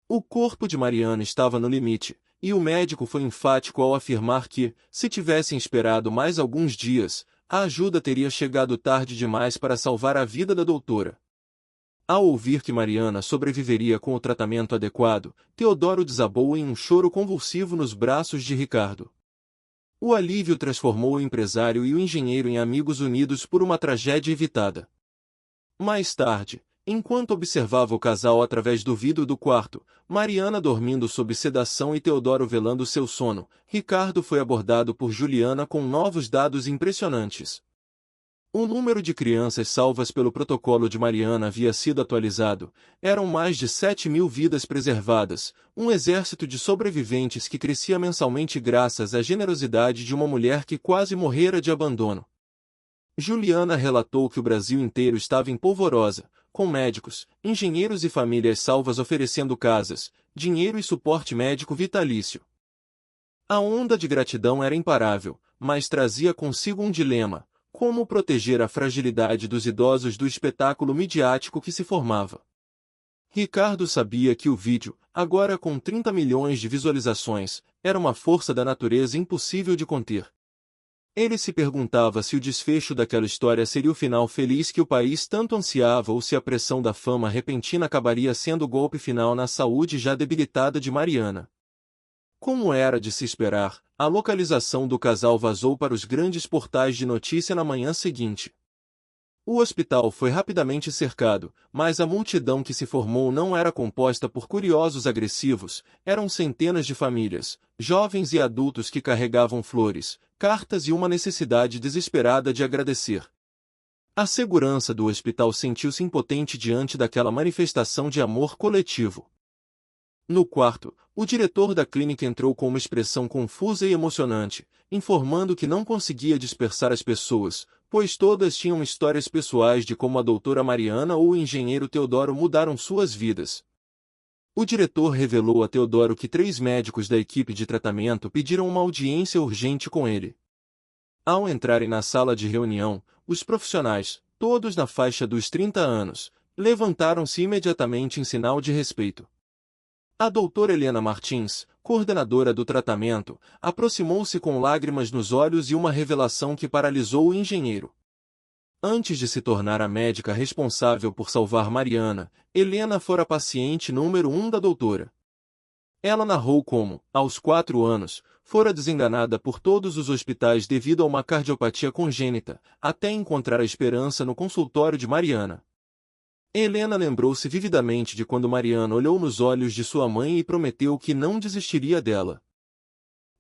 O corpo de Mariana estava no limite, e o médico foi enfático ao afirmar que, se tivessem esperado mais alguns dias, a ajuda teria chegado tarde demais para salvar a vida da doutora. Ao ouvir que Mariana sobreviveria com o tratamento adequado, Teodoro desabou em um choro convulsivo nos braços de Ricardo. O alívio transformou o empresário e o engenheiro em amigos unidos por uma tragédia evitada. Mais tarde, enquanto observava o casal através do vidro do quarto, Mariana dormindo sob sedação e Teodoro velando seu sono, Ricardo foi abordado por Juliana com novos dados impressionantes. O número de crianças salvas pelo protocolo de Mariana havia sido atualizado, eram mais de 7.000 vidas preservadas, um exército de sobreviventes que crescia mensalmente graças à generosidade de uma mulher que quase morrera de abandono. Juliana relatou que o Brasil inteiro estava em polvorosa, com médicos, engenheiros e famílias salvas oferecendo casas, dinheiro e suporte médico vitalício. A onda de gratidão era imparável, mas trazia consigo um dilema: como proteger a fragilidade dos idosos do espetáculo midiático que se formava? Ricardo sabia que o vídeo, agora com 30 milhões de visualizações, era uma força da natureza impossível de conter. Ele se perguntava se o desfecho daquela história seria o final feliz que o país tanto ansiava ou se a pressão da fama repentina acabaria sendo o golpe final na saúde já debilitada de Mariana. Como era de se esperar, a localização do casal vazou para os grandes portais de notícia na manhã seguinte. O hospital foi rapidamente cercado, mas a multidão que se formou não era composta por curiosos agressivos, eram centenas de famílias, jovens e adultos que carregavam flores, cartas e uma necessidade desesperada de agradecer. A segurança do hospital sentiu-se impotente diante daquela manifestação de amor coletivo. No quarto, o diretor da clínica entrou com uma expressão confusa e emocionante, informando que não conseguia dispersar as pessoas, pois todas tinham histórias pessoais de como a doutora Mariana ou o engenheiro Teodoro mudaram suas vidas. O diretor revelou a Teodoro que 3 médicos da equipe de tratamento pediram uma audiência urgente com ele. Ao entrarem na sala de reunião, os profissionais, todos na faixa dos 30 anos, levantaram-se imediatamente em sinal de respeito. A doutora Helena Martins, coordenadora do tratamento, aproximou-se com lágrimas nos olhos e uma revelação que paralisou o engenheiro. Antes de se tornar a médica responsável por salvar Mariana, Helena fora a paciente número 1 da doutora. Ela narrou como, aos 4 anos, fora desenganada por todos os hospitais devido a uma cardiopatia congênita, até encontrar a esperança no consultório de Mariana. Helena lembrou-se vividamente de quando Mariana olhou nos olhos de sua mãe e prometeu que não desistiria dela.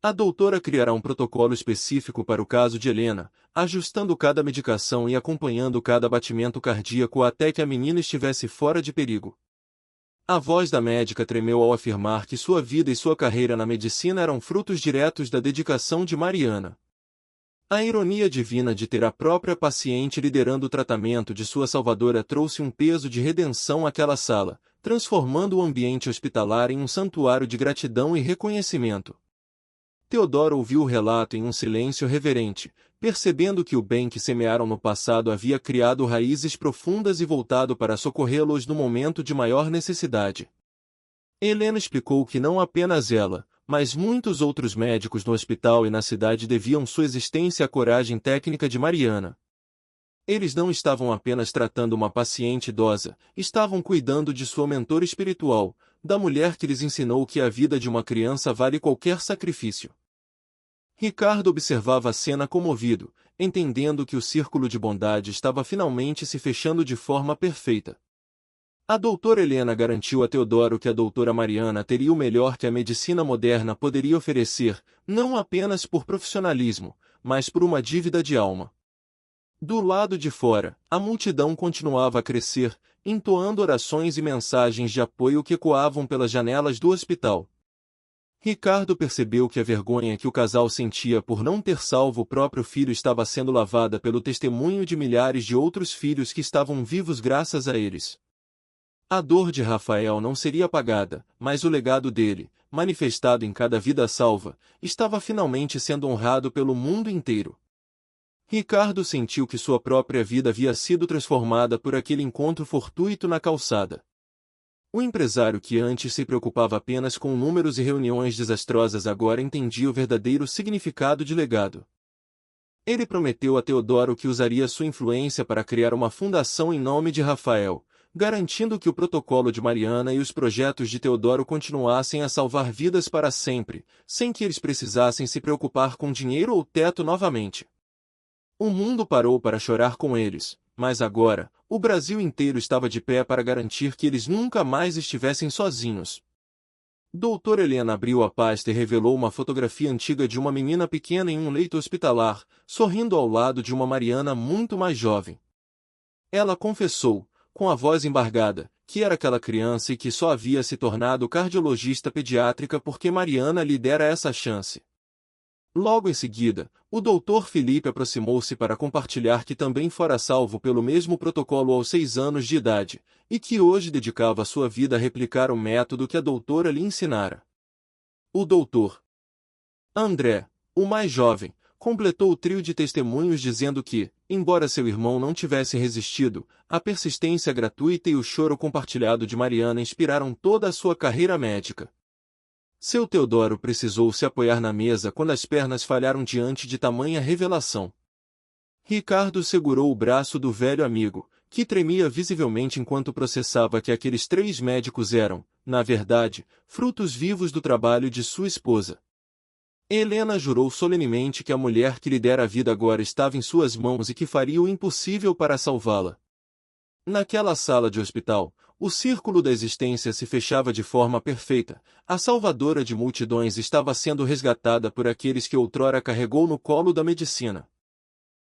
A doutora criará um protocolo específico para o caso de Helena, ajustando cada medicação e acompanhando cada batimento cardíaco até que a menina estivesse fora de perigo. A voz da médica tremeu ao afirmar que sua vida e sua carreira na medicina eram frutos diretos da dedicação de Mariana. A ironia divina de ter a própria paciente liderando o tratamento de sua salvadora trouxe um peso de redenção àquela sala, transformando o ambiente hospitalar em um santuário de gratidão e reconhecimento. Teodoro ouviu o relato em um silêncio reverente, percebendo que o bem que semearam no passado havia criado raízes profundas e voltado para socorrê-los no momento de maior necessidade. Helena explicou que não apenas ela, mas muitos outros médicos no hospital e na cidade deviam sua existência à coragem técnica de Mariana. Eles não estavam apenas tratando uma paciente idosa, estavam cuidando de sua mentora espiritual, da mulher que lhes ensinou que a vida de uma criança vale qualquer sacrifício. Ricardo observava a cena comovido, entendendo que o círculo de bondade estava finalmente se fechando de forma perfeita. A doutora Helena garantiu a Teodoro que a doutora Mariana teria o melhor que a medicina moderna poderia oferecer, não apenas por profissionalismo, mas por uma dívida de alma. Do lado de fora, a multidão continuava a crescer, entoando orações e mensagens de apoio que ecoavam pelas janelas do hospital. Ricardo percebeu que a vergonha que o casal sentia por não ter salvo o próprio filho estava sendo lavada pelo testemunho de milhares de outros filhos que estavam vivos graças a eles. A dor de Rafael não seria apagada, mas o legado dele, manifestado em cada vida salva, estava finalmente sendo honrado pelo mundo inteiro. Ricardo sentiu que sua própria vida havia sido transformada por aquele encontro fortuito na calçada. O empresário que antes se preocupava apenas com números e reuniões desastrosas agora entendia o verdadeiro significado de legado. Ele prometeu a Teodoro que usaria sua influência para criar uma fundação em nome de Rafael, garantindo que o protocolo de Mariana e os projetos de Teodoro continuassem a salvar vidas para sempre, sem que eles precisassem se preocupar com dinheiro ou teto novamente. O mundo parou para chorar com eles, mas agora, o Brasil inteiro estava de pé para garantir que eles nunca mais estivessem sozinhos. Doutora Helena abriu a pasta e revelou uma fotografia antiga de uma menina pequena em um leito hospitalar, sorrindo ao lado de uma Mariana muito mais jovem. Ela confessou, com a voz embargada, que era aquela criança e que só havia se tornado cardiologista pediátrica porque Mariana lhe dera essa chance. Logo em seguida, o Dr. Felipe aproximou-se para compartilhar que também fora salvo pelo mesmo protocolo aos 6 anos de idade, e que hoje dedicava sua vida a replicar o método que a doutora lhe ensinara. O Dr. André, o mais jovem, completou o trio de testemunhos dizendo que, embora seu irmão não tivesse resistido, a persistência gratuita e o choro compartilhado de Mariana inspiraram toda a sua carreira médica. Seu Teodoro precisou se apoiar na mesa quando as pernas falharam diante de tamanha revelação. Ricardo segurou o braço do velho amigo, que tremia visivelmente enquanto processava que aqueles 3 médicos eram, na verdade, frutos vivos do trabalho de sua esposa. Helena jurou solenemente que a mulher que lhe dera a vida agora estava em suas mãos e que faria o impossível para salvá-la. Naquela sala de hospital, o círculo da existência se fechava de forma perfeita. A salvadora de multidões estava sendo resgatada por aqueles que outrora carregou no colo da medicina.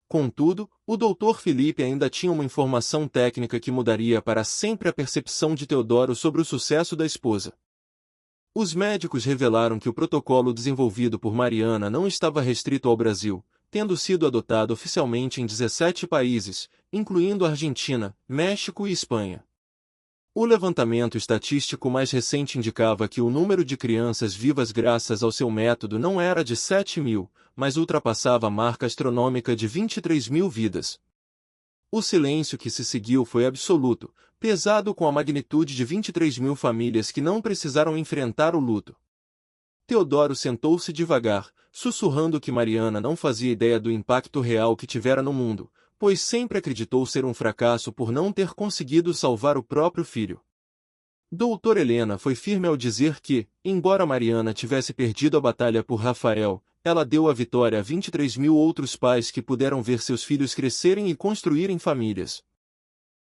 Contudo, o Dr. Felipe ainda tinha uma informação técnica que mudaria para sempre a percepção de Teodoro sobre o sucesso da esposa. Os médicos revelaram que o protocolo desenvolvido por Mariana não estava restrito ao Brasil, tendo sido adotado oficialmente em 17 países, incluindo Argentina, México e Espanha. O levantamento estatístico mais recente indicava que o número de crianças vivas graças ao seu método não era de 7.000, mas ultrapassava a marca astronômica de 23.000 vidas. O silêncio que se seguiu foi absoluto, pesado com a magnitude de 23.000 famílias que não precisaram enfrentar o luto. Teodoro sentou-se devagar, sussurrando que Mariana não fazia ideia do impacto real que tivera no mundo, pois sempre acreditou ser um fracasso por não ter conseguido salvar o próprio filho. Doutora Helena foi firme ao dizer que, embora Mariana tivesse perdido a batalha por Rafael, ela deu a vitória a 23.000 outros pais que puderam ver seus filhos crescerem e construírem famílias.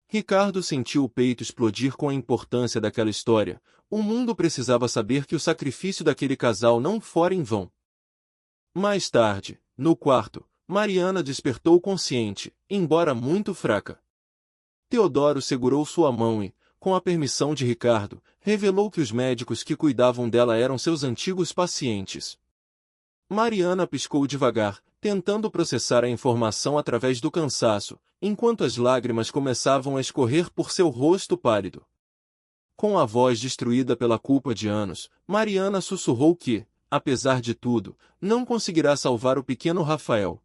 Ricardo sentiu o peito explodir com a importância daquela história. O mundo precisava saber que o sacrifício daquele casal não fora em vão. Mais tarde, no quarto, Mariana despertou consciente, embora muito fraca. Teodoro segurou sua mão e, com a permissão de Ricardo, revelou que os médicos que cuidavam dela eram seus antigos pacientes. Mariana piscou devagar, tentando processar a informação através do cansaço, enquanto as lágrimas começavam a escorrer por seu rosto pálido. Com a voz destruída pela culpa de anos, Mariana sussurrou que, apesar de tudo, não conseguirá salvar o pequeno Rafael.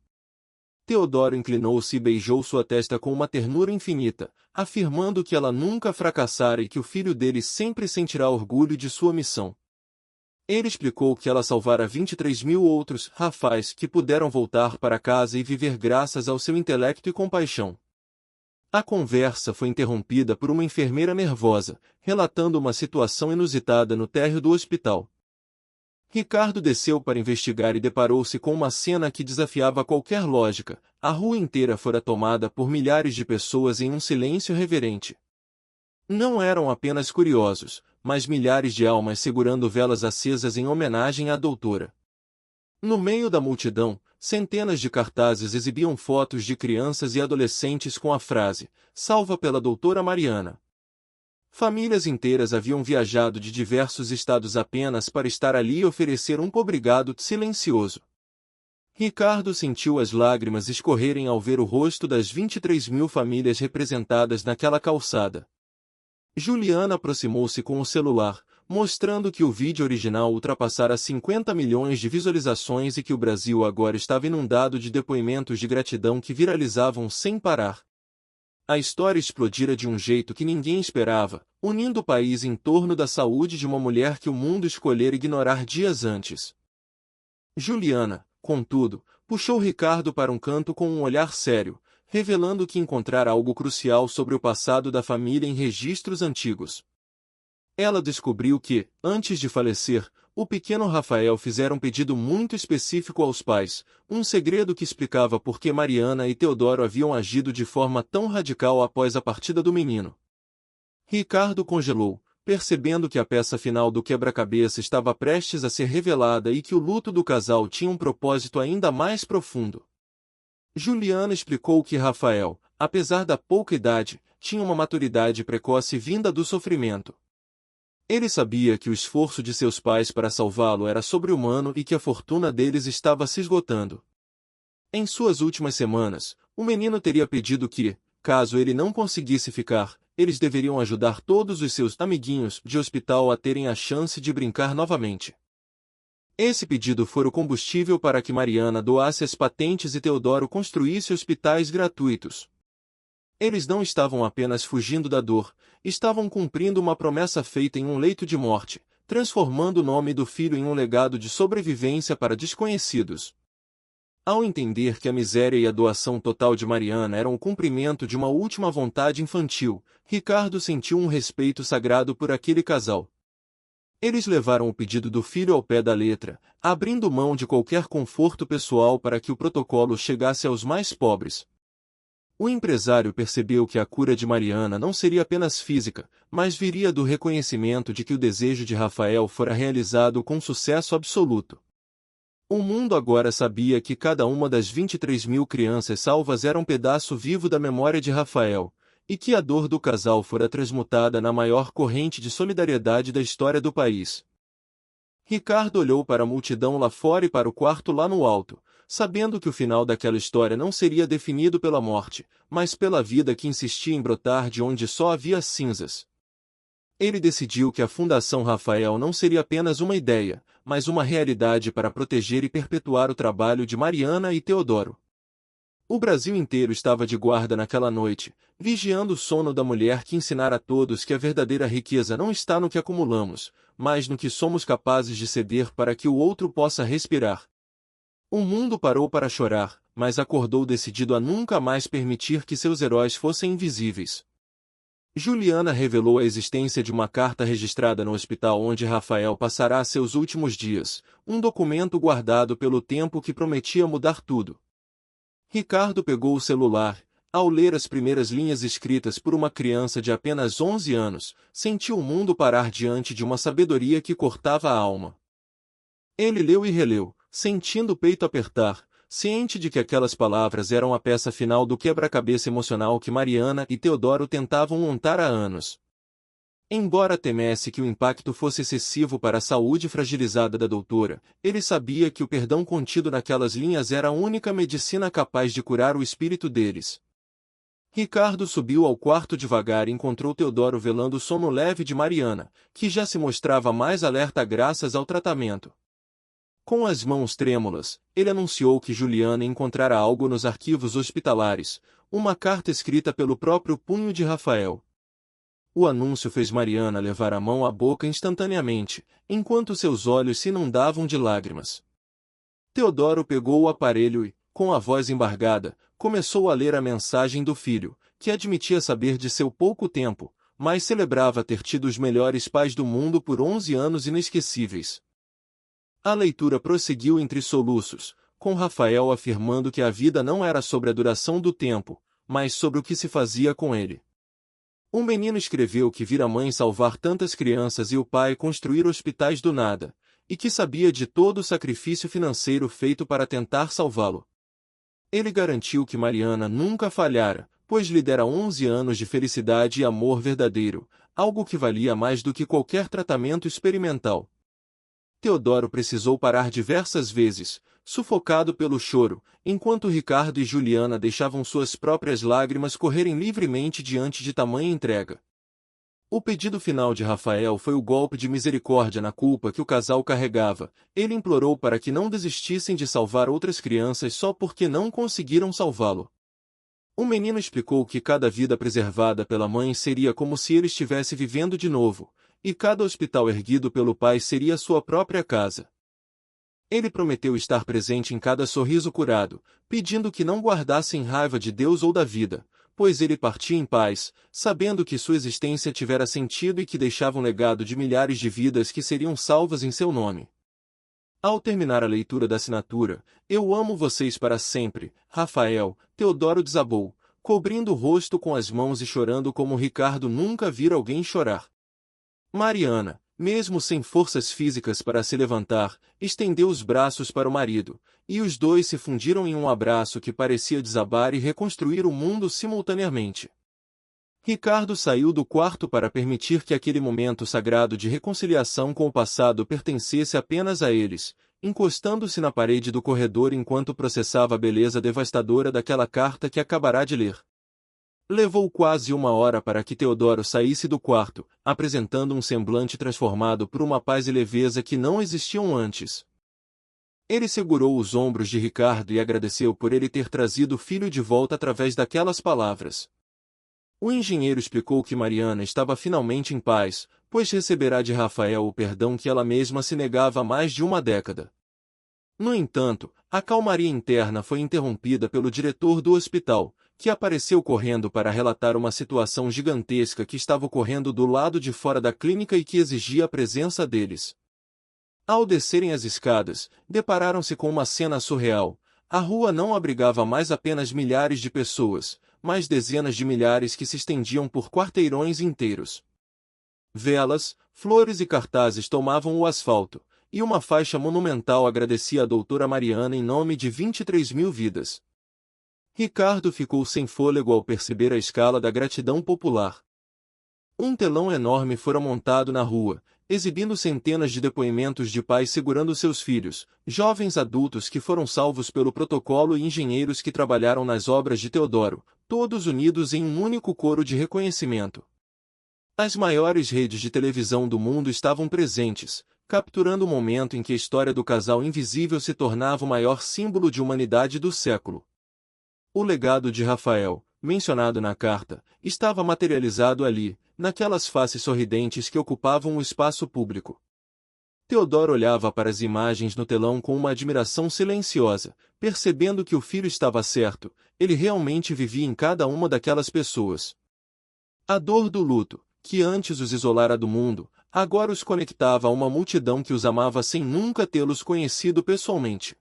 Teodoro inclinou-se e beijou sua testa com uma ternura infinita, afirmando que ela nunca fracassara e que o filho dele sempre sentirá orgulho de sua missão. Ele explicou que ela salvara 23.000 outros Rafais que puderam voltar para casa e viver graças ao seu intelecto e compaixão. A conversa foi interrompida por uma enfermeira nervosa, relatando uma situação inusitada no térreo do hospital. Ricardo desceu para investigar e deparou-se com uma cena que desafiava qualquer lógica. A rua inteira fora tomada por milhares de pessoas em um silêncio reverente. Não eram apenas curiosos, mas milhares de almas segurando velas acesas em homenagem à doutora. No meio da multidão, centenas de cartazes exibiam fotos de crianças e adolescentes com a frase, "Salva pela doutora Mariana". Famílias inteiras haviam viajado de diversos estados apenas para estar ali e oferecer um obrigado silencioso. Ricardo sentiu as lágrimas escorrerem ao ver o rosto das 23.000 famílias representadas naquela calçada. Juliana aproximou-se com o celular, mostrando que o vídeo original ultrapassara 50 milhões de visualizações e que o Brasil agora estava inundado de depoimentos de gratidão que viralizavam sem parar. A história explodira de um jeito que ninguém esperava, unindo o país em torno da saúde de uma mulher que o mundo escolhera ignorar dias antes. Juliana, contudo, puxou Ricardo para um canto com um olhar sério, revelando que encontrara algo crucial sobre o passado da família em registros antigos. Ela descobriu que, antes de falecer, o pequeno Rafael fizera um pedido muito específico aos pais, um segredo que explicava por que Mariana e Teodoro haviam agido de forma tão radical após a partida do menino. Ricardo congelou, percebendo que a peça final do quebra-cabeça estava prestes a ser revelada e que o luto do casal tinha um propósito ainda mais profundo. Juliana explicou que Rafael, apesar da pouca idade, tinha uma maturidade precoce vinda do sofrimento. Ele sabia que o esforço de seus pais para salvá-lo era sobre-humano e que a fortuna deles estava se esgotando. Em suas últimas semanas, o menino teria pedido que, caso ele não conseguisse ficar, eles deveriam ajudar todos os seus amiguinhos de hospital a terem a chance de brincar novamente. Esse pedido fora o combustível para que Mariana doasse as patentes e Teodoro construísse hospitais gratuitos. Eles não estavam apenas fugindo da dor, estavam cumprindo uma promessa feita em um leito de morte, transformando o nome do filho em um legado de sobrevivência para desconhecidos. Ao entender que a miséria e a doação total de Mariana eram o cumprimento de uma última vontade infantil, Ricardo sentiu um respeito sagrado por aquele casal. Eles levaram o pedido do filho ao pé da letra, abrindo mão de qualquer conforto pessoal para que o protocolo chegasse aos mais pobres. O empresário percebeu que a cura de Mariana não seria apenas física, mas viria do reconhecimento de que o desejo de Rafael fora realizado com sucesso absoluto. O mundo agora sabia que cada uma das 23.000 crianças salvas era um pedaço vivo da memória de Rafael, e que a dor do casal fora transmutada na maior corrente de solidariedade da história do país. Ricardo olhou para a multidão lá fora e para o quarto lá no alto, sabendo que o final daquela história não seria definido pela morte, mas pela vida que insistia em brotar de onde só havia cinzas. Ele decidiu que a Fundação Rafael não seria apenas uma ideia, mas uma realidade para proteger e perpetuar o trabalho de Mariana e Teodoro. O Brasil inteiro estava de guarda naquela noite, vigiando o sono da mulher que ensinara a todos que a verdadeira riqueza não está no que acumulamos, mas no que somos capazes de ceder para que o outro possa respirar. O mundo parou para chorar, mas acordou decidido a nunca mais permitir que seus heróis fossem invisíveis. Juliana revelou a existência de uma carta registrada no hospital onde Rafael passará seus últimos dias, um documento guardado pelo tempo que prometia mudar tudo. Ricardo pegou o celular. Ao ler as primeiras linhas escritas por uma criança de apenas 11 anos, sentiu o mundo parar diante de uma sabedoria que cortava a alma. Ele leu e releu, sentindo o peito apertar, ciente de que aquelas palavras eram a peça final do quebra-cabeça emocional que Mariana e Teodoro tentavam montar há anos. Embora temesse que o impacto fosse excessivo para a saúde fragilizada da doutora, ele sabia que o perdão contido naquelas linhas era a única medicina capaz de curar o espírito deles. Ricardo subiu ao quarto devagar e encontrou Teodoro velando o sono leve de Mariana, que já se mostrava mais alerta graças ao tratamento. Com as mãos trêmulas, ele anunciou que Juliana encontrara algo nos arquivos hospitalares, uma carta escrita pelo próprio punho de Rafael. O anúncio fez Mariana levar a mão à boca instantaneamente, enquanto seus olhos se inundavam de lágrimas. Teodoro pegou o aparelho e, com a voz embargada, começou a ler a mensagem do filho, que admitia saber de seu pouco tempo, mas celebrava ter tido os melhores pais do mundo por 11 anos inesquecíveis. A leitura prosseguiu entre soluços, com Rafael afirmando que a vida não era sobre a duração do tempo, mas sobre o que se fazia com ele. O menino escreveu que vira a mãe salvar tantas crianças e o pai construir hospitais do nada, e que sabia de todo o sacrifício financeiro feito para tentar salvá-lo. Ele garantiu que Mariana nunca falhara, pois lhe dera 11 anos de felicidade e amor verdadeiro, algo que valia mais do que qualquer tratamento experimental. Teodoro precisou parar diversas vezes, sufocado pelo choro, enquanto Ricardo e Juliana deixavam suas próprias lágrimas correrem livremente diante de tamanha entrega. O pedido final de Rafael foi o golpe de misericórdia na culpa que o casal carregava. Ele implorou para que não desistissem de salvar outras crianças só porque não conseguiram salvá-lo. O menino explicou que cada vida preservada pela mãe seria como se ele estivesse vivendo de novo, e cada hospital erguido pelo pai seria sua própria casa. Ele prometeu estar presente em cada sorriso curado, pedindo que não guardassem raiva de Deus ou da vida, pois ele partia em paz, sabendo que sua existência tivera sentido e que deixava um legado de milhares de vidas que seriam salvas em seu nome. Ao terminar a leitura da assinatura, "Eu amo vocês para sempre, Rafael", Teodoro desabou, cobrindo o rosto com as mãos e chorando como Ricardo nunca vira alguém chorar. Mariana, mesmo sem forças físicas para se levantar, estendeu os braços para o marido, e os dois se fundiram em um abraço que parecia desabar e reconstruir o mundo simultaneamente. Ricardo saiu do quarto para permitir que aquele momento sagrado de reconciliação com o passado pertencesse apenas a eles, encostando-se na parede do corredor enquanto processava a beleza devastadora daquela carta que acabará de ler. Levou quase 1 hora para que Teodoro saísse do quarto, apresentando um semblante transformado por uma paz e leveza que não existiam antes. Ele segurou os ombros de Ricardo e agradeceu por ele ter trazido o filho de volta através daquelas palavras. O engenheiro explicou que Mariana estava finalmente em paz, pois receberá de Rafael o perdão que ela mesma se negava há mais de 1 década. No entanto, a calmaria interna foi interrompida pelo diretor do hospital, que apareceu correndo para relatar uma situação gigantesca que estava ocorrendo do lado de fora da clínica e que exigia a presença deles. Ao descerem as escadas, depararam-se com uma cena surreal. A rua não abrigava mais apenas milhares de pessoas, mas dezenas de milhares que se estendiam por quarteirões inteiros. Velas, flores e cartazes tomavam o asfalto, e uma faixa monumental agradecia a doutora Mariana em nome de 23.000 vidas. Ricardo ficou sem fôlego ao perceber a escala da gratidão popular. Um telão enorme fora montado na rua, exibindo centenas de depoimentos de pais segurando seus filhos, jovens adultos que foram salvos pelo protocolo e engenheiros que trabalharam nas obras de Teodoro, todos unidos em um único coro de reconhecimento. As maiores redes de televisão do mundo estavam presentes, capturando o momento em que a história do casal invisível se tornava o maior símbolo de humanidade do século. O legado de Rafael, mencionado na carta, estava materializado ali, naquelas faces sorridentes que ocupavam o espaço público. Teodoro olhava para as imagens no telão com uma admiração silenciosa, percebendo que o filho estava certo, ele realmente vivia em cada uma daquelas pessoas. A dor do luto, que antes os isolara do mundo, agora os conectava a uma multidão que os amava sem nunca tê-los conhecido pessoalmente.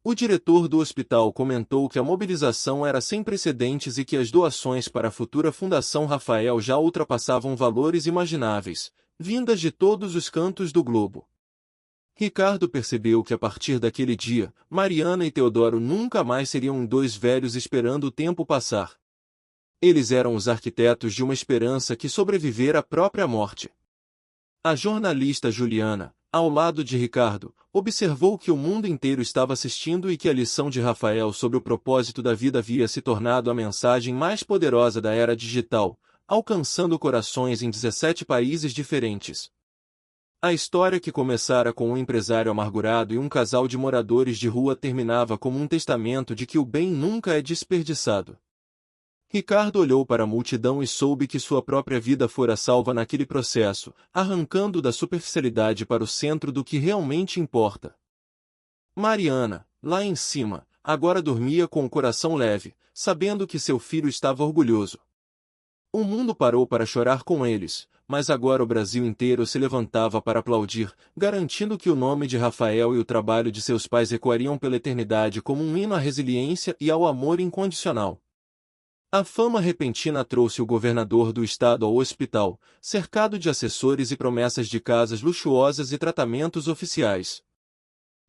O diretor do hospital comentou que a mobilização era sem precedentes e que as doações para a futura Fundação Rafael já ultrapassavam valores imagináveis, vindas de todos os cantos do globo. Ricardo percebeu que a partir daquele dia, Mariana e Teodoro nunca mais seriam dois velhos esperando o tempo passar. Eles eram os arquitetos de uma esperança que sobrevivera à própria morte. A jornalista Juliana, ao lado de Ricardo, observou que o mundo inteiro estava assistindo e que a lição de Rafael sobre o propósito da vida havia se tornado a mensagem mais poderosa da era digital, alcançando corações em 17 países diferentes. A história que começara com um empresário amargurado e um casal de moradores de rua terminava como um testamento de que o bem nunca é desperdiçado. Ricardo olhou para a multidão e soube que sua própria vida fora salva naquele processo, arrancando da superficialidade para o centro do que realmente importa. Mariana, lá em cima, agora dormia com o coração leve, sabendo que seu filho estava orgulhoso. O mundo parou para chorar com eles, mas agora o Brasil inteiro se levantava para aplaudir, garantindo que o nome de Rafael e o trabalho de seus pais ecoariam pela eternidade como um hino à resiliência e ao amor incondicional. A fama repentina trouxe o governador do estado ao hospital, cercado de assessores e promessas de casas luxuosas e tratamentos oficiais.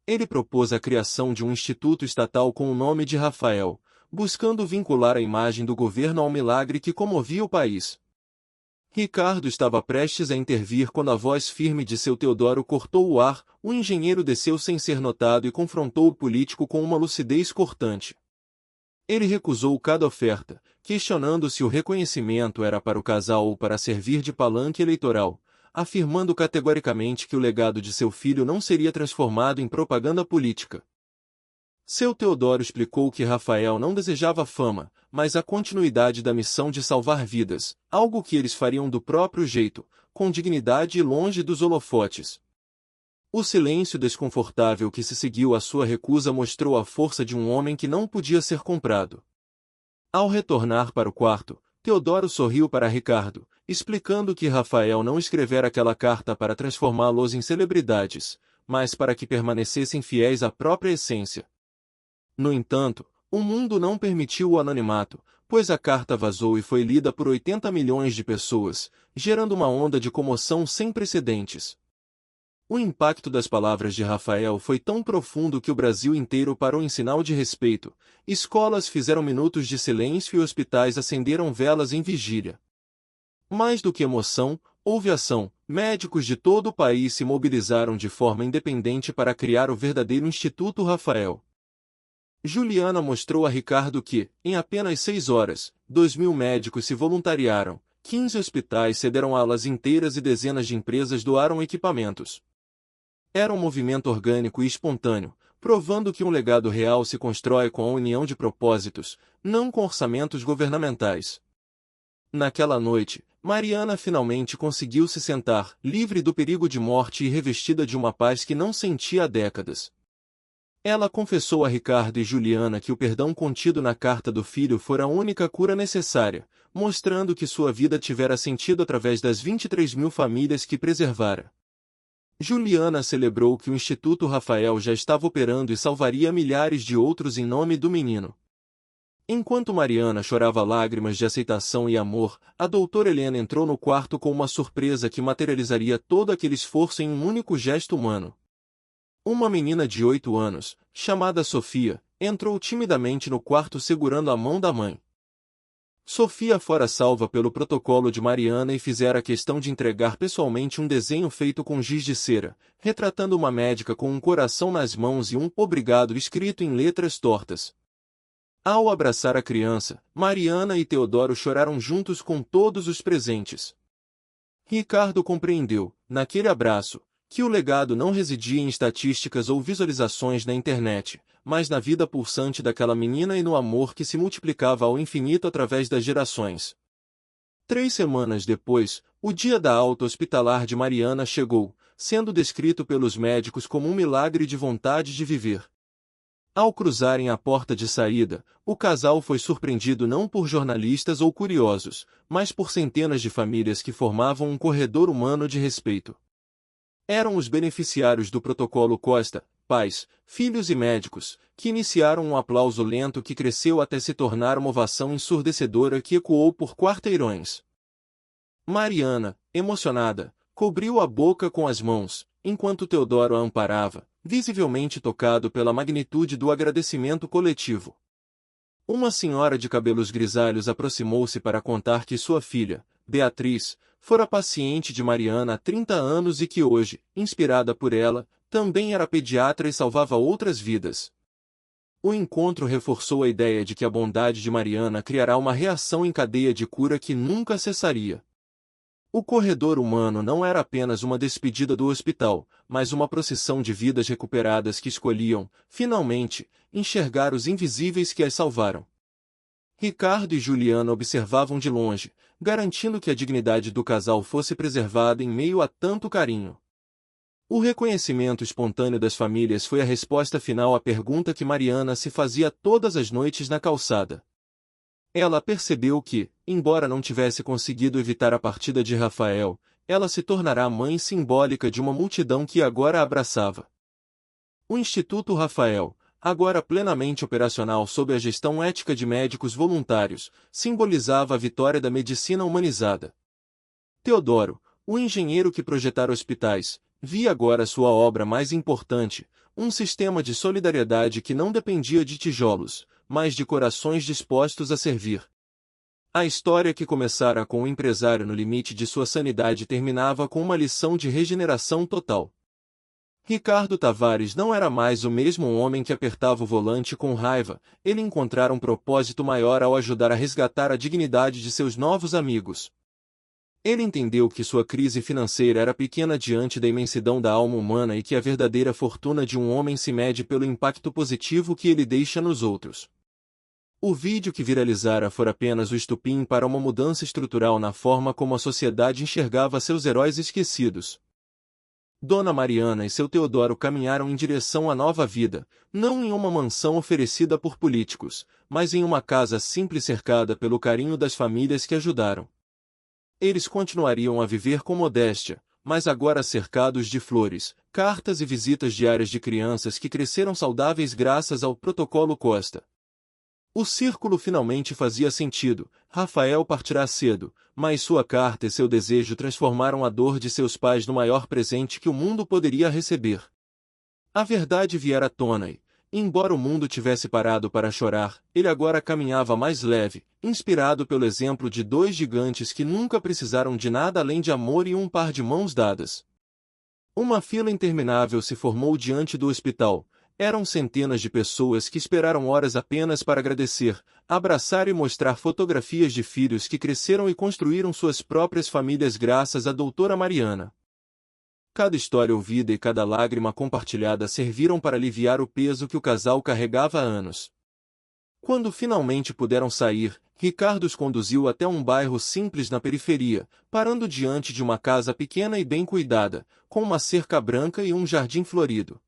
Ele propôs a criação de um instituto estatal com o nome de Rafael, buscando vincular a imagem do governo ao milagre que comovia o país. Ricardo estava prestes a intervir quando a voz firme de seu Teodoro cortou o ar, o engenheiro desceu sem ser notado e confrontou o político com uma lucidez cortante. Ele recusou cada oferta, questionando se o reconhecimento era para o casal ou para servir de palanque eleitoral, afirmando categoricamente que o legado de seu filho não seria transformado em propaganda política. Seu Teodoro explicou que Rafael não desejava fama, mas a continuidade da missão de salvar vidas, algo que eles fariam do próprio jeito, com dignidade e longe dos holofotes. O silêncio desconfortável que se seguiu à sua recusa mostrou a força de um homem que não podia ser comprado. Ao retornar para o quarto, Teodoro sorriu para Ricardo, explicando que Rafael não escrevera aquela carta para transformá-los em celebridades, mas para que permanecessem fiéis à própria essência. No entanto, o mundo não permitiu o anonimato, pois a carta vazou e foi lida por 80 milhões de pessoas, gerando uma onda de comoção sem precedentes. O impacto das palavras de Rafael foi tão profundo que o Brasil inteiro parou em sinal de respeito, escolas fizeram minutos de silêncio e hospitais acenderam velas em vigília. Mais do que emoção, houve ação, médicos de todo o país se mobilizaram de forma independente para criar o verdadeiro Instituto Rafael. Juliana mostrou a Ricardo que, em apenas 6 horas, 2.000 médicos se voluntariaram, 15 hospitais cederam alas inteiras e dezenas de empresas doaram equipamentos. Era um movimento orgânico e espontâneo, provando que um legado real se constrói com a união de propósitos, não com orçamentos governamentais. Naquela noite, Mariana finalmente conseguiu se sentar, livre do perigo de morte e revestida de uma paz que não sentia há décadas. Ela confessou a Ricardo e Juliana que o perdão contido na carta do filho fora a única cura necessária, mostrando que sua vida tivera sentido através das 23.000 famílias que preservara. Juliana celebrou que o Instituto Rafael já estava operando e salvaria milhares de outros em nome do menino. Enquanto Mariana chorava lágrimas de aceitação e amor, a doutora Helena entrou no quarto com uma surpresa que materializaria todo aquele esforço em um único gesto humano. Uma menina de 8 anos, chamada Sofia, entrou timidamente no quarto segurando a mão da mãe. Sofia fora salva pelo protocolo de Mariana e fizera questão de entregar pessoalmente um desenho feito com giz de cera, retratando uma médica com um coração nas mãos e um obrigado escrito em letras tortas. Ao abraçar a criança, Mariana e Teodoro choraram juntos com todos os presentes. Ricardo compreendeu, naquele abraço, que o legado não residia em estatísticas ou visualizações na internet, mas na vida pulsante daquela menina e no amor que se multiplicava ao infinito através das gerações. 3 semanas depois, o dia da alta hospitalar de Mariana chegou, sendo descrito pelos médicos como um milagre de vontade de viver. Ao cruzarem a porta de saída, o casal foi surpreendido não por jornalistas ou curiosos, mas por centenas de famílias que formavam um corredor humano de respeito. Eram os beneficiários do protocolo Costa, pais, filhos e médicos, que iniciaram um aplauso lento que cresceu até se tornar uma ovação ensurdecedora que ecoou por quarteirões. Mariana, emocionada, cobriu a boca com as mãos, enquanto Teodoro a amparava, visivelmente tocado pela magnitude do agradecimento coletivo. Uma senhora de cabelos grisalhos aproximou-se para contar que sua filha, Beatriz, fora paciente de Mariana há 30 anos e que hoje, inspirada por ela, também era pediatra e salvava outras vidas. O encontro reforçou a ideia de que a bondade de Mariana criará uma reação em cadeia de cura que nunca cessaria. O corredor humano não era apenas uma despedida do hospital, mas uma procissão de vidas recuperadas que escolhiam, finalmente, enxergar os invisíveis que as salvaram. Ricardo e Juliana observavam de longe, garantindo que a dignidade do casal fosse preservada em meio a tanto carinho. O reconhecimento espontâneo das famílias foi a resposta final à pergunta que Mariana se fazia todas as noites na calçada. Ela percebeu que, embora não tivesse conseguido evitar a partida de Rafael, ela se tornará a mãe simbólica de uma multidão que agora a abraçava. O Instituto Rafael, agora plenamente operacional sob a gestão ética de médicos voluntários, simbolizava a vitória da medicina humanizada. Teodoro, o engenheiro que projetara hospitais, via agora sua obra mais importante, um sistema de solidariedade que não dependia de tijolos, mas de corações dispostos a servir. A história que começara com o empresário no limite de sua sanidade terminava com uma lição de regeneração total. Ricardo Tavares não era mais o mesmo homem que apertava o volante com raiva, ele encontrara um propósito maior ao ajudar a resgatar a dignidade de seus novos amigos. Ele entendeu que sua crise financeira era pequena diante da imensidão da alma humana e que a verdadeira fortuna de um homem se mede pelo impacto positivo que ele deixa nos outros. O vídeo que viralizara fora apenas o estupim para uma mudança estrutural na forma como a sociedade enxergava seus heróis esquecidos. Dona Mariana e seu Teodoro caminharam em direção à nova vida, não em uma mansão oferecida por políticos, mas em uma casa simples cercada pelo carinho das famílias que ajudaram. Eles continuariam a viver com modéstia, mas agora cercados de flores, cartas e visitas diárias de crianças que cresceram saudáveis graças ao protocolo Costa. O círculo finalmente fazia sentido. Rafael partirá cedo, mas sua carta e seu desejo transformaram a dor de seus pais no maior presente que o mundo poderia receber. A verdade viera à tona e, embora o mundo tivesse parado para chorar, ele agora caminhava mais leve, inspirado pelo exemplo de dois gigantes que nunca precisaram de nada além de amor e um par de mãos dadas. Uma fila interminável se formou diante do hospital. Eram centenas de pessoas que esperaram horas apenas para agradecer, abraçar e mostrar fotografias de filhos que cresceram e construíram suas próprias famílias graças à doutora Mariana. Cada história ouvida e cada lágrima compartilhada serviram para aliviar o peso que o casal carregava há anos. Quando finalmente puderam sair, Ricardo os conduziu até um bairro simples na periferia, parando diante de uma casa pequena e bem cuidada, com uma cerca branca e um jardim florido.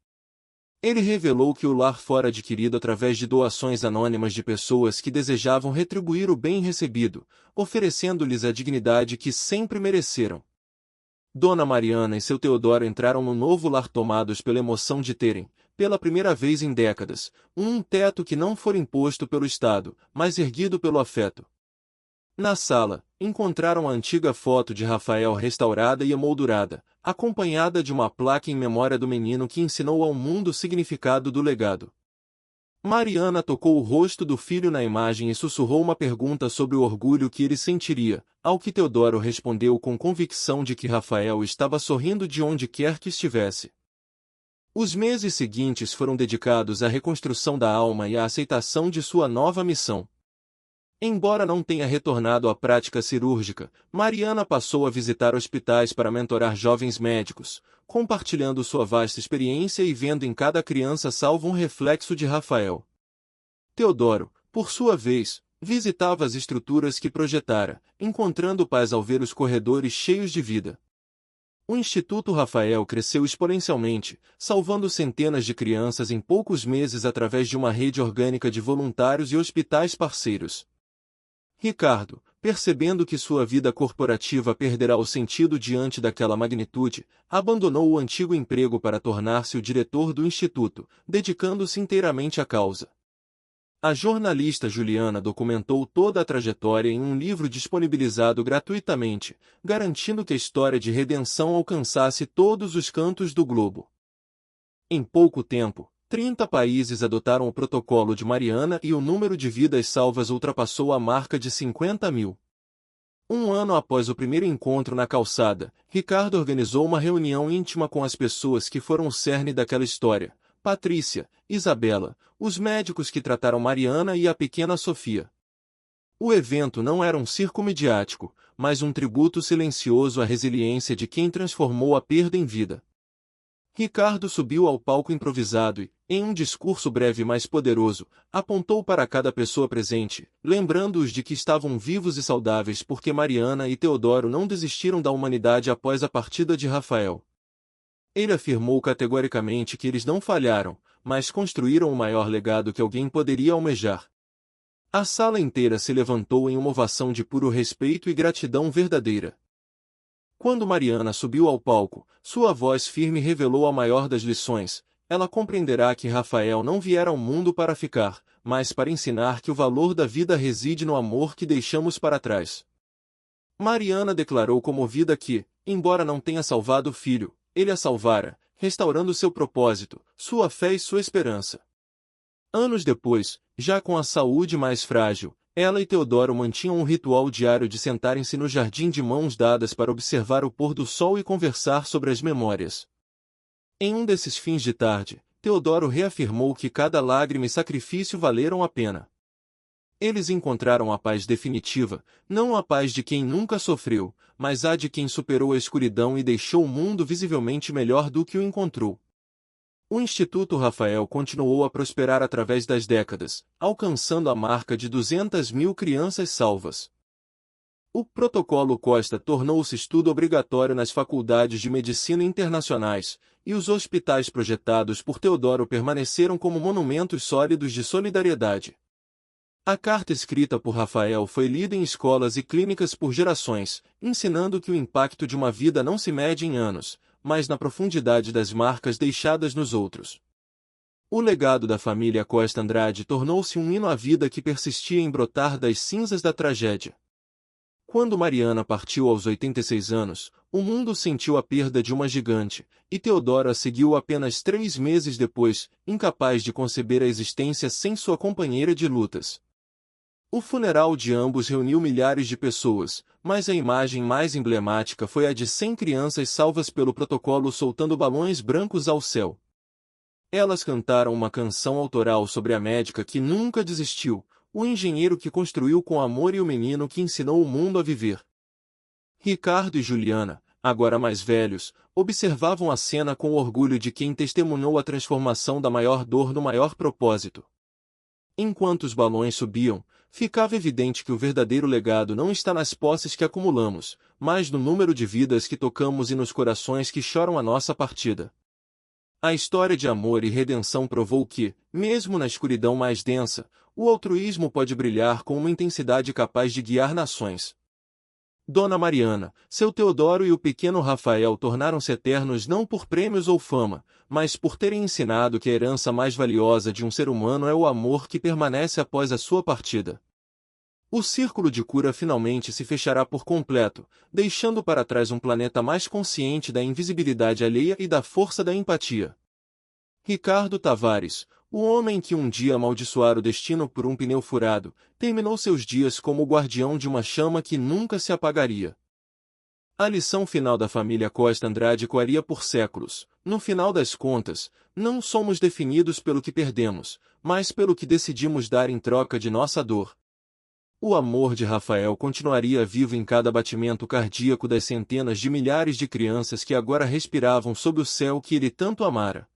Ele revelou que o lar fora adquirido através de doações anônimas de pessoas que desejavam retribuir o bem recebido, oferecendo-lhes a dignidade que sempre mereceram. Dona Mariana e seu Teodoro entraram no novo lar tomados pela emoção de terem, pela primeira vez em décadas, um teto que não fora imposto pelo Estado, mas erguido pelo afeto. Na sala, encontraram a antiga foto de Rafael restaurada e emoldurada, acompanhada de uma placa em memória do menino que ensinou ao mundo o significado do legado. Mariana tocou o rosto do filho na imagem e sussurrou uma pergunta sobre o orgulho que ele sentiria, ao que Teodoro respondeu com convicção de que Rafael estava sorrindo de onde quer que estivesse. Os meses seguintes foram dedicados à reconstrução da alma e à aceitação de sua nova missão. Embora não tenha retornado à prática cirúrgica, Mariana passou a visitar hospitais para mentorar jovens médicos, compartilhando sua vasta experiência e vendo em cada criança salvo um reflexo de Rafael. Teodoro, por sua vez, visitava as estruturas que projetara, encontrando paz ao ver os corredores cheios de vida. O Instituto Rafael cresceu exponencialmente, salvando centenas de crianças em poucos meses através de uma rede orgânica de voluntários e hospitais parceiros. Ricardo, percebendo que sua vida corporativa perderá o sentido diante daquela magnitude, abandonou o antigo emprego para tornar-se o diretor do Instituto, dedicando-se inteiramente à causa. A jornalista Juliana documentou toda a trajetória em um livro disponibilizado gratuitamente, garantindo que a história de redenção alcançasse todos os cantos do globo. Em pouco tempo, 30 países adotaram o Protocolo de Mariana e o número de vidas salvas ultrapassou a marca de 50 mil. Um ano após o primeiro encontro na calçada, Ricardo organizou uma reunião íntima com as pessoas que foram o cerne daquela história: Patrícia, Isabela, os médicos que trataram Mariana e a pequena Sofia. O evento não era um circo midiático, mas um tributo silencioso à resiliência de quem transformou a perda em vida. Ricardo subiu ao palco improvisado e, em um discurso breve mas poderoso, apontou para cada pessoa presente, lembrando-os de que estavam vivos e saudáveis porque Mariana e Teodoro não desistiram da humanidade após a partida de Rafael. Ele afirmou categoricamente que eles não falharam, mas construíram o maior legado que alguém poderia almejar. A sala inteira se levantou em uma ovação de puro respeito e gratidão verdadeira. Quando Mariana subiu ao palco, sua voz firme revelou a maior das lições: ela compreenderá que Rafael não viera ao mundo para ficar, mas para ensinar que o valor da vida reside no amor que deixamos para trás. Mariana declarou comovida que, embora não tenha salvado o filho, ele a salvara, restaurando seu propósito, sua fé e sua esperança. Anos depois, já com a saúde mais frágil, ela e Teodoro mantinham um ritual diário de sentarem-se no jardim de mãos dadas para observar o pôr do sol e conversar sobre as memórias. Em um desses fins de tarde, Teodoro reafirmou que cada lágrima e sacrifício valeram a pena. Eles encontraram a paz definitiva, não a paz de quem nunca sofreu, mas a de quem superou a escuridão e deixou o mundo visivelmente melhor do que o encontrou. O Instituto Rafael continuou a prosperar através das décadas, alcançando a marca de 200 mil crianças salvas. O Protocolo Costa tornou-se estudo obrigatório nas faculdades de medicina internacionais, e os hospitais projetados por Teodoro permaneceram como monumentos sólidos de solidariedade. A carta escrita por Rafael foi lida em escolas e clínicas por gerações, ensinando que o impacto de uma vida não se mede em anos, mas na profundidade das marcas deixadas nos outros. O legado da família Costa Andrade tornou-se um hino à vida que persistia em brotar das cinzas da tragédia. Quando Mariana partiu aos 86 anos, o mundo sentiu a perda de uma gigante, e Teodoro a seguiu apenas 3 meses depois, incapaz de conceber a existência sem sua companheira de lutas. O funeral de ambos reuniu milhares de pessoas, mas a imagem mais emblemática foi a de 100 crianças salvas pelo protocolo soltando balões brancos ao céu. Elas cantaram uma canção autoral sobre a médica que nunca desistiu, o engenheiro que construiu com amor e o menino que ensinou o mundo a viver. Ricardo e Juliana, agora mais velhos, observavam a cena com o orgulho de quem testemunhou a transformação da maior dor no maior propósito. Enquanto os balões subiam, ficava evidente que o verdadeiro legado não está nas posses que acumulamos, mas no número de vidas que tocamos e nos corações que choram a nossa partida. A história de amor e redenção provou que, mesmo na escuridão mais densa, o altruísmo pode brilhar com uma intensidade capaz de guiar nações. Dona Mariana, seu Teodoro e o pequeno Rafael tornaram-se eternos não por prêmios ou fama, mas por terem ensinado que a herança mais valiosa de um ser humano é o amor que permanece após a sua partida. O círculo de cura finalmente se fechará por completo, deixando para trás um planeta mais consciente da invisibilidade alheia e da força da empatia. Ricardo Tavares, o homem que um dia amaldiçoara o destino por um pneu furado, terminou seus dias como o guardião de uma chama que nunca se apagaria. A lição final da família Costa Andrade ecoaria por séculos. No final das contas, não somos definidos pelo que perdemos, mas pelo que decidimos dar em troca de nossa dor. O amor de Rafael continuaria vivo em cada batimento cardíaco das centenas de milhares de crianças que agora respiravam sob o céu que ele tanto amara.